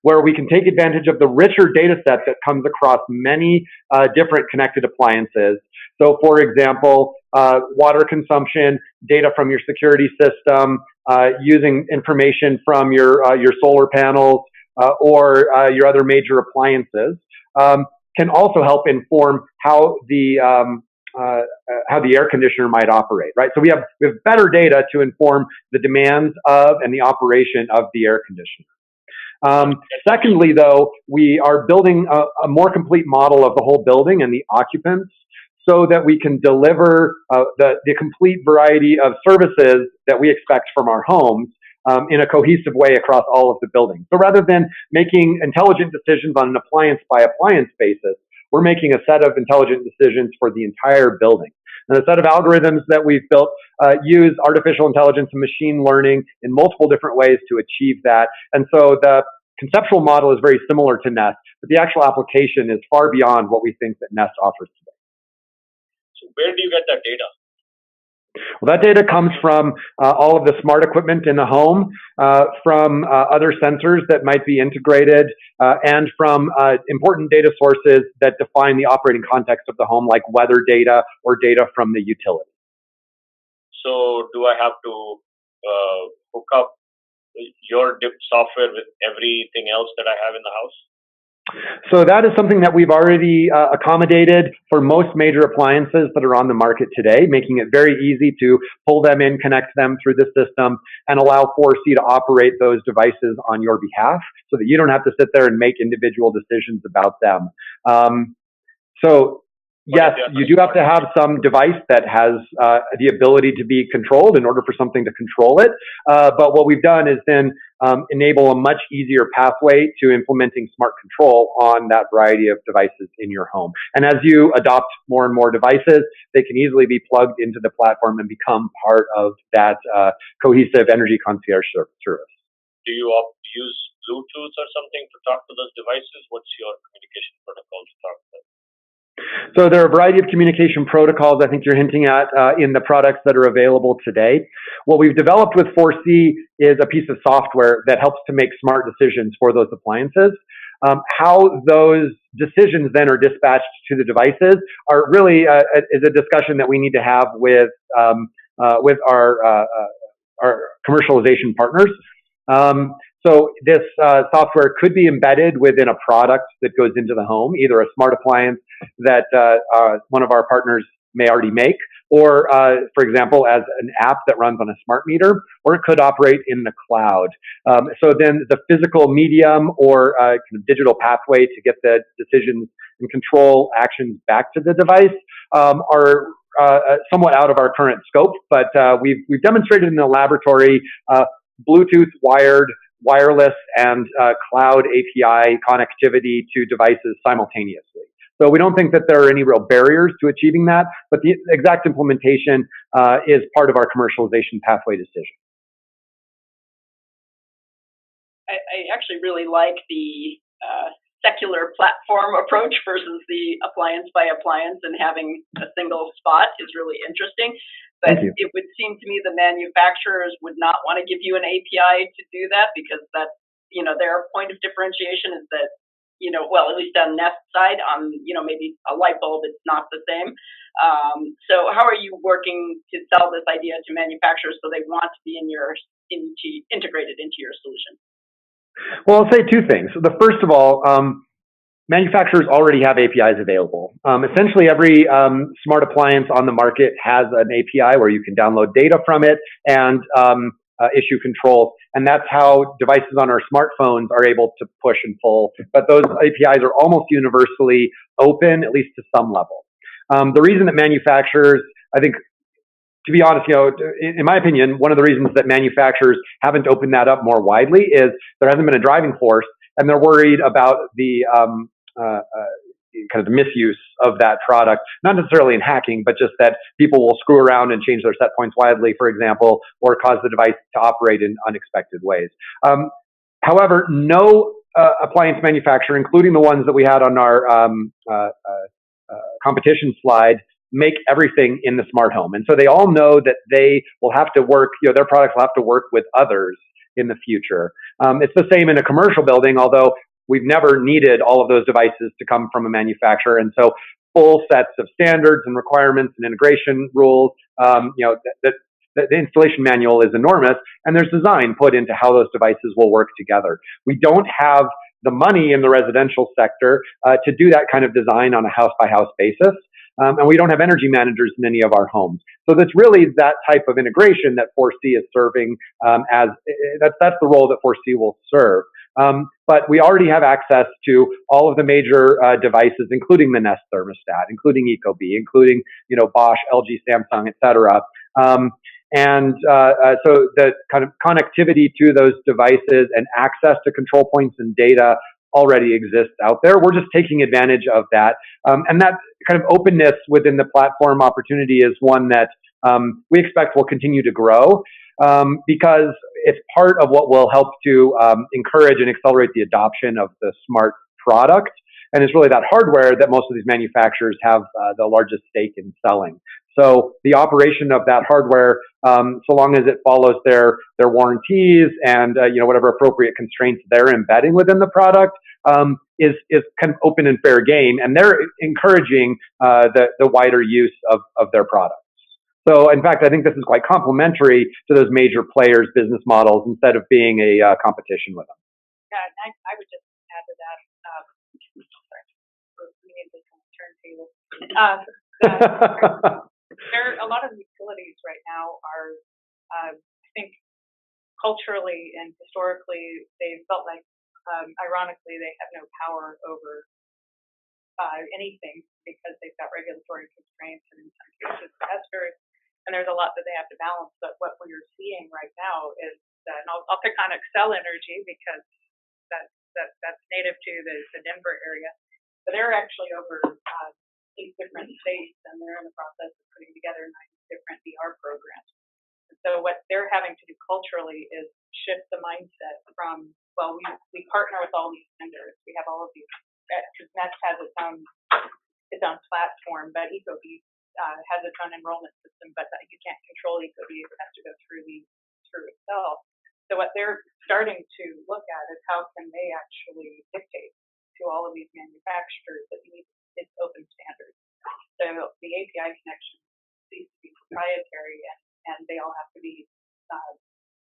where we can take advantage of the richer data set that comes across many different connected appliances. So, for example, water consumption, data from your security system, using information from your solar panels or your other major appliances, can also help inform how the air conditioner might operate, right? So we have better data to inform the demands of and the operation of the air conditioner. Secondly, though, we are building a more complete model of the whole building and the occupants so that we can deliver the complete variety of services that we expect from our homes in a cohesive way across all of the buildings. So rather than making intelligent decisions on an appliance by appliance basis, we're making a set of intelligent decisions for the entire building. And a set of algorithms that we've built use artificial intelligence and machine learning in multiple different ways to achieve that. And so conceptual model is very similar to Nest, but the actual application is far beyond what we think that Nest offers today. So where do you get that data? Well, that data comes from all of the smart equipment in the home, from other sensors that might be integrated, and from important data sources that define the operating context of the home, like weather data or data from the utility. So do I have to hook up your DIP software with everything else that I have in the house? So that is something that we've already accommodated for most major appliances that are on the market today, making it very easy to pull them in, connect them through the system, and allow 4C to operate those devices on your behalf so that you don't have to sit there and make individual decisions about them. Yes, you do have to have some device that has the ability to be controlled in order for something to control it. But what we've done is then enable a much easier pathway to implementing smart control on that variety of devices in your home. And as you adopt more and more devices, they can easily be plugged into the platform and become part of that cohesive energy concierge service. Do you use Bluetooth or something to talk to those devices? What's your communication protocol to talk to them? So there are a variety of communication protocols I think you're hinting at in the products that are available today. What we've developed with 4C is a piece of software that helps to make smart decisions for those appliances. How those decisions then are dispatched to the devices are really is a discussion that we need to have with our commercialization partners. So this software could be embedded within a product that goes into the home, either a smart appliance that one of our partners may already make, or, for example, as an app that runs on a smart meter, or it could operate in the cloud. So then the physical medium or kind of digital pathway to get the decisions and control actions back to the device are somewhat out of our current scope, but we've demonstrated in the laboratory Bluetooth wired, wireless, and cloud API connectivity to devices simultaneously. So we don't think that there are any real barriers to achieving that, but the exact implementation is part of our commercialization pathway decision. I actually really like the secular platform approach versus the appliance by appliance, and having a single spot is really interesting. But it would seem to me the manufacturers would not want to give you an API to do that, because that's, their point of differentiation is that, well, at least on Nest side, on, maybe a light bulb, it's not the same. So how are you working to sell this idea to manufacturers so they want to be integrated into your solution? Well, I'll say two things. So the first of all, manufacturers already have APIs available. Essentially, every smart appliance on the market has an API where you can download data from it and issue controls. And that's how devices on our smartphones are able to push and pull. But those APIs are almost universally open, at least to some level. The reason that manufacturers, I think, to be honest, in my opinion, one of the reasons that manufacturers haven't opened that up more widely is there hasn't been a driving force, and they're worried about the kind of the misuse of that product, not necessarily in hacking, but just that people will screw around and change their set points widely, for example, or cause the device to operate in unexpected ways. However, no appliance manufacturer, including the ones that we had on our competition slide, make everything in the smart home. And so they all know that they will have to work, their products will have to work with others in the future. It's the same in a commercial building, although we've never needed all of those devices to come from a manufacturer. And so full sets of standards and requirements and integration rules, the installation manual is enormous, and there's design put into how those devices will work together. We don't have the money in the residential sector to do that kind of design on a house-by-house basis. And we don't have energy managers in any of our homes. So that's really that type of integration that 4C is serving that's the role that 4C will serve. But we already have access to all of the major devices, including the Nest thermostat, including Ecobee, including Bosch, LG, Samsung, etc. So the kind of connectivity to those devices and access to control points and data already exists out there. We're just taking advantage of that. And that kind of openness within the platform opportunity is one that we expect will continue to grow because it's part of what will help to encourage and accelerate the adoption of the smart product. And it's really that hardware that most of these manufacturers have the largest stake in selling. So the operation of that hardware, so long as it follows their warranties and whatever appropriate constraints they're embedding within the product, is kind of open and fair game, and they're encouraging the wider use of their products. So in fact, I think this is quite complementary to those major players' business models instead of being a competition with them. Yeah, and I would just add to that. Turntable. There a lot of utilities right now are, I think, culturally and historically, they felt like, ironically, they have no power over anything because they've got regulatory constraints, and in some cases, investors, and there's a lot that they have to balance. But what we're seeing right now is that, and I'll pick on Excel Energy because that's native to the Denver area. But they're actually over 8 different states, and they're in the process of putting together 9 different VR programs. And so what they're having to do culturally is shift the mindset from, well, we partner with all these vendors. We have all of these, because Nest has its own platform, but Ecobee has its own enrollment system, but you can't control Ecobee. It has to go through itself. So what they're starting to look at is how can they actually dictate to all of these manufacturers that you need this open standard. So the API connection needs to be proprietary, and they all have to be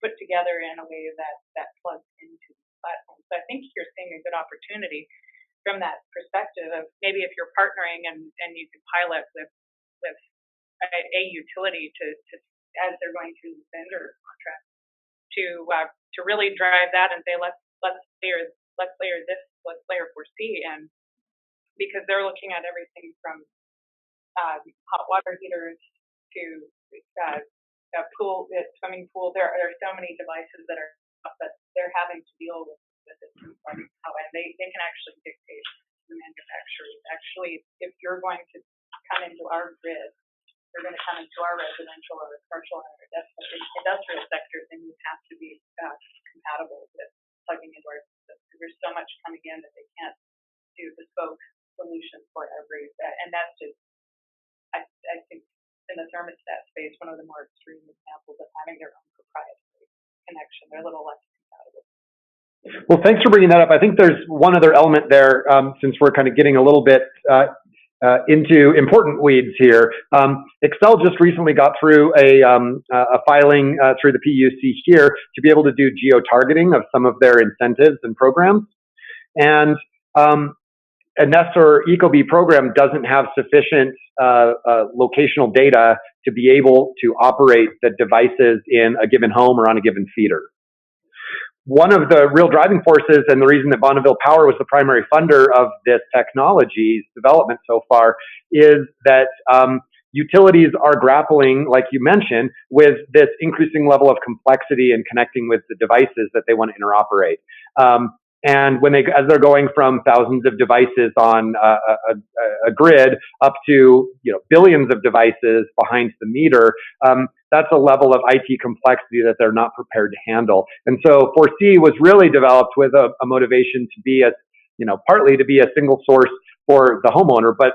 put together in a way that plugs into the platform. So I think you're seeing a good opportunity from that perspective of maybe if you're partnering and you can pilot with a utility to as they're going through the vendor contract to really drive that and say let's layer this, let's layer 4C, and because they're looking at everything from hot water heaters to swimming pool. There are so many devices that they're having to deal with it, and they can actually dictate to the manufacturers. Actually, if you're going to come into our grid, you're going to come into our residential or commercial or industrial sector, then you have to be compatible with plugging into our system. Because there's so much coming in that they can't do bespoke solutions for every, and that's just, I think, in the thermostat space, one of the more extreme examples of having their own proprietary connection. They're a little less compatible. Well, thanks for bringing that up. I think there's one other element there, since we're kind of getting a little bit into important weeds here. Excel just recently got through a filing through the PUC here to be able to do geo-targeting of some of their incentives and programs. And a Nest or Ecobee program doesn't have sufficient locational data to be able to operate the devices in a given home or on a given feeder. One of the real driving forces and the reason that Bonneville Power was the primary funder of this technology's development so far is that utilities are grappling, like you mentioned, with this increasing level of complexity in connecting with the devices that they want to interoperate. And when as they're going from thousands of devices on a grid up to billions of devices behind the meter, that's a level of IT complexity that they're not prepared to handle. And so 4C was really developed with a motivation to be partly to be a single source for the homeowner, but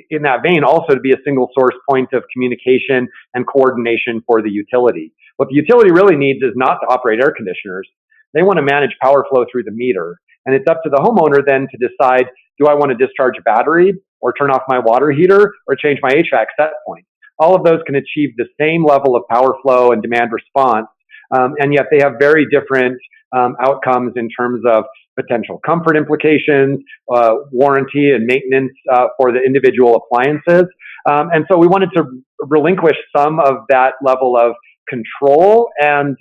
in that vein also to be a single source point of communication and coordination for the utility. What the utility really needs is not to operate air conditioners. They want to manage power flow through the meter. And it's up to the homeowner then to decide, do I want to discharge a battery or turn off my water heater or change my HVAC set point? All of those can achieve the same level of power flow and demand response, and yet they have very different outcomes in terms of potential comfort implications, warranty and maintenance for the individual appliances. And so we wanted to relinquish some of that level of control and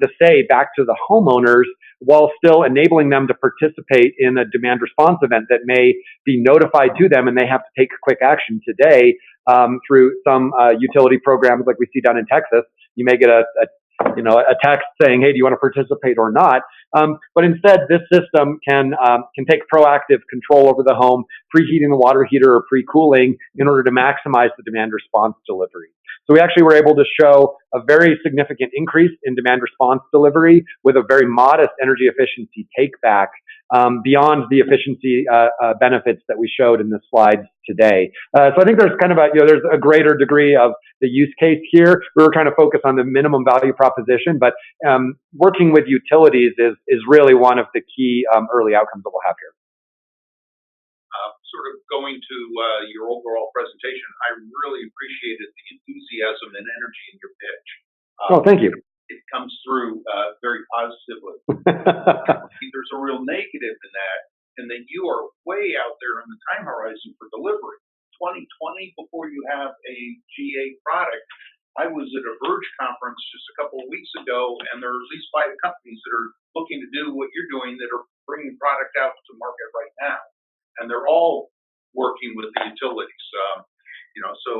the say back to the homeowners while still enabling them to participate in a demand response event that may be notified to them, and they have to take quick action today through some utility programs like we see down in Texas. You may get a text saying, hey, do you want to participate or not? But instead, this system can take proactive control over the home, preheating the water heater or pre-cooling in order to maximize the demand response delivery. So we actually were able to show a very significant increase in demand response delivery with a very modest energy efficiency takeback beyond the efficiency benefits that we showed in the slides today. So I think there's kind of there's a greater degree of the use case here. We were trying to focus on the minimum value proposition, but working with utilities is really one of the key early outcomes that we'll have here. Sort of going to your overall presentation, I really appreciated the enthusiasm and energy in your pitch. Oh, thank you. It comes through very positively. There's a real negative in that, and that you are way out there in the time horizon for delivery. 2020, before you have a GA product. I was at a Verge conference just a couple of weeks ago, and there are at least 5 companies that are looking to do what you're doing that are bringing product out to market right now. And they're all working with the utilities, so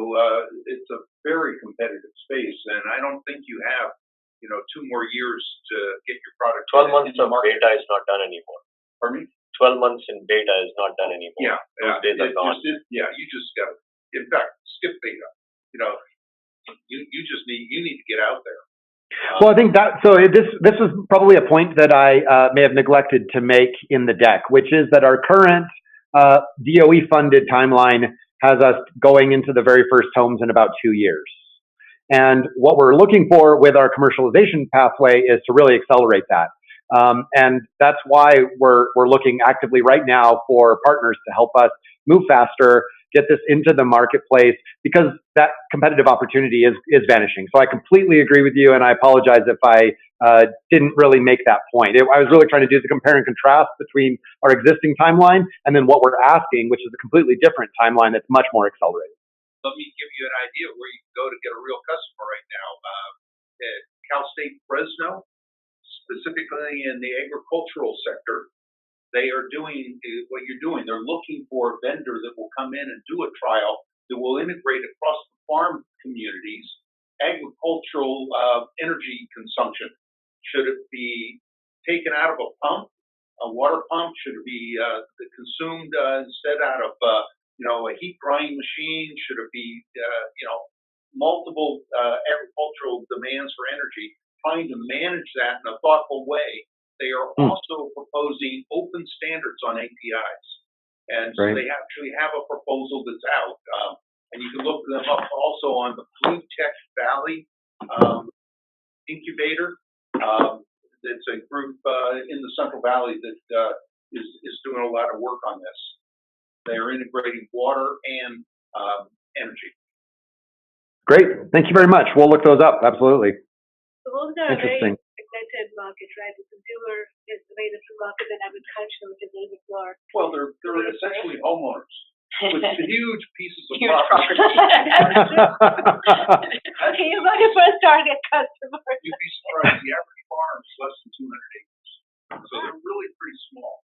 it's a very competitive space, and I don't think you have, 2 more years to get your product. 12 months of beta is not done anymore. Pardon me? 12 months in beta is not done anymore. Yeah, those days are gone. You just got to. In fact, skip beta. You need to get out there. Well, I think this is probably a point that I may have neglected to make in the deck, which is that our current DOE-funded timeline has us going into the very first homes in about 2 years. And what we're looking for with our commercialization pathway is to really accelerate that. And that's why we're looking actively right now for partners to help us move faster, get this into the marketplace, because that competitive opportunity is vanishing. So I completely agree with you, and I apologize if I didn't really make that point. I was really trying to do the compare and contrast between our existing timeline and then what we're asking, which is a completely different timeline that's much more accelerated. Let me give you an idea of where you can go to get a real customer right now. At Cal State Fresno, specifically in the agricultural sector, they are doing what you're doing. They're looking for a vendor that will come in and do a trial that will integrate across the farm communities agricultural energy consumption. Should it be taken out of a pump, a water pump? Should it be consumed instead out of a heat drying machine? Should it be multiple agricultural demands for energy? Trying to manage that in a thoughtful way. They are also proposing open standards on APIs. And so they actually have a proposal that's out. And you can look them up also on the Blue Tech Valley incubator. It's a group in the Central Valley that is doing a lot of work on this. They are integrating water and energy. Great. Thank you very much. We'll look those up. Absolutely. So homes are a very Interesting. segmented market, right? The consumer is a very different market than agriculture, which is a little bit more. Well, they're essentially homeowners with huge pieces of Huge property. Okay, you got your first target customer. You'd be surprised. The average farm is less than 200 acres, so they're really pretty small.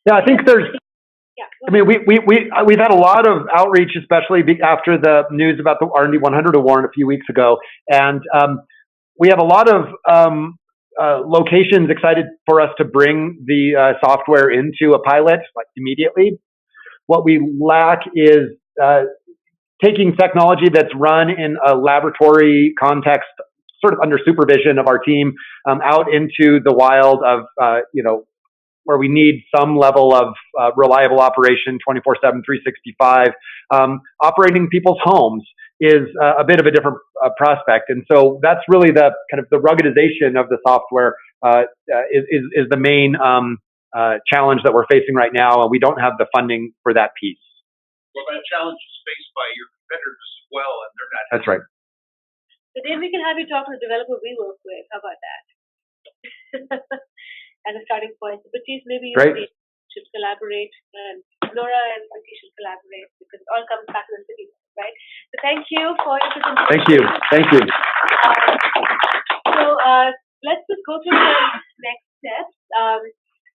Yeah, I think there's. I mean, we've had a lot of outreach, especially after the news about the R&D 100 award a few weeks ago, and we have a lot of locations excited for us to bring the software into a pilot immediately. What we lack is taking technology that's run in a laboratory context, sort of under supervision of our team, out into the wild of where we need some level of reliable operation 24/7, 365. Operating people's homes is a bit of a different prospect. And so that's really the kind of the ruggedization of the software is the main challenge that we're facing right now. And we don't have the funding for that piece. Well, that challenge is faced by your competitors as well, and they're not. That's right. So then we can have you talk to the developer we work with. How about that? As a starting point. But maybe you should collaborate, and Laura and Prati should collaborate, because it all comes back to the city, right? So thank you for your presentation. Thank you. Thank you. So let's just go through the next steps.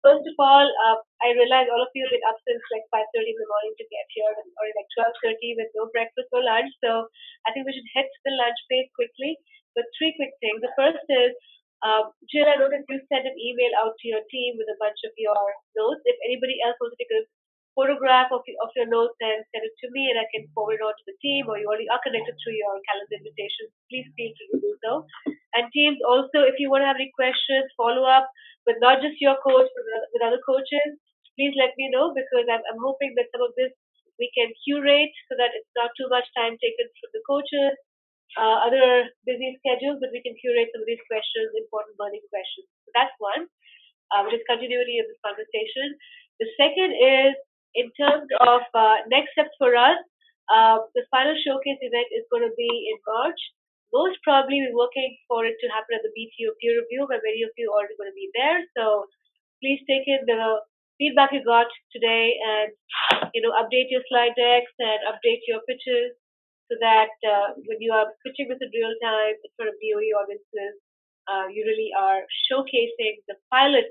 First of all, I realize all of you have been up since like 5:30 in the morning to get here, or like 12:30 with no breakfast or lunch. So I think we should head to the lunch break quickly. But 3 quick things. The first is, Jill, I noticed you sent an email out to your team with a bunch of your notes. If anybody else wants to take a photograph photograph of your notes and send it to me, and I can forward it on to the team, or you already are connected through your calendar invitations, please feel free to do so. And teams, also, if you want to have any questions, follow up with not just your coach, but with other coaches, please let me know, because I'm hoping that some of this we can curate so that it's not too much time taken from the coaches, other busy schedules, but we can curate some of these questions, important burning questions. So that's one, which is continuity of this conversation. The second is, in terms of next steps for us, the final showcase event is going to be in March. Most probably we're working for it to happen at the BTO peer review, where many of you are already going to be there. So please take in the feedback you got today and, update your slide decks and update your pitches, so that when you are pitching this in real time in front of DOE audiences, you really are showcasing the pilot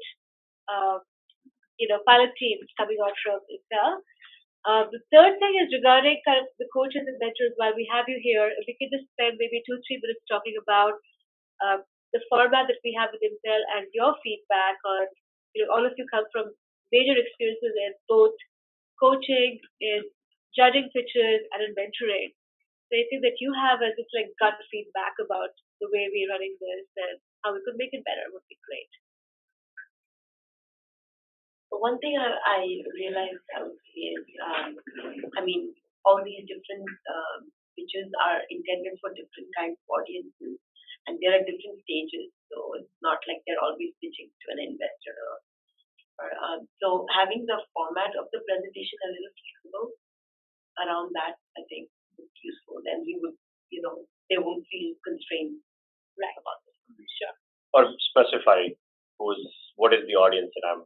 teams coming out from IMPEL. The third thing is regarding kind of the coaches and mentors. While we have you here, if we could just spend maybe 2-3 minutes talking about the format that we have with IMPEL and your feedback on, all of you come from major experiences in both coaching, in judging pitches, and in mentoring. So anything that you have as just like gut feedback about the way we're running this and how we could make it better would be great. One thing I realized is, all these different pitches are intended for different kinds of audiences, and they're at different stages. So it's not like they're always pitching to an investor. So having the format of the presentation a little flexible around that, I think, is useful. Then he would, they won't feel constrained about this. Sure. Or specify what is the audience that I'm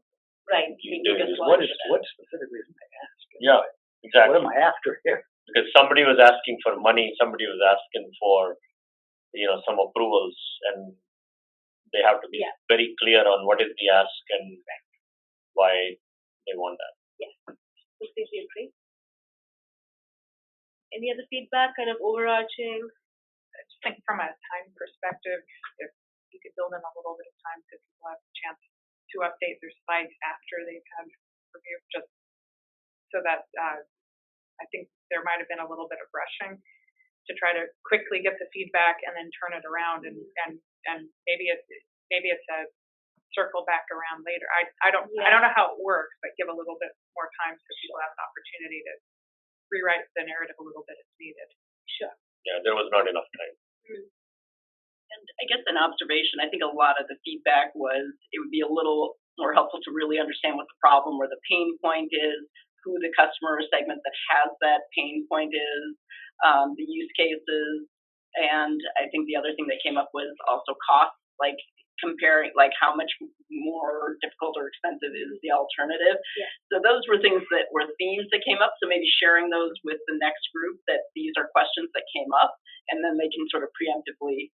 doing this. What specifically is my ask? Yeah, exactly. What am I after here? Because somebody was asking for money, somebody was asking for, some approvals, and they have to be very clear on what is the ask and why they want that. Yes, completely agree. Any other feedback, kind of overarching? I just think from a time perspective, if you could build in a little bit of time so people have a chance to update their slides after they've had review, just so that I think there might have been a little bit of rushing to try to quickly get the feedback and then turn it around, and maybe it's a circle back around later. I don't know how it works, but give a little bit more time so people have an opportunity to rewrite the narrative a little bit if needed. Sure. Yeah, there was not enough time. And I guess an observation, I think a lot of the feedback was it would be a little more helpful to really understand what the problem or the pain point is, who the customer segment that has that pain point is, the use cases. And I think the other thing that came up was also costs, like comparing like how much more difficult or expensive is the alternative. Yeah. So those were things that were themes that came up. So maybe sharing those with the next group, that these are questions that came up, and then they can sort of preemptively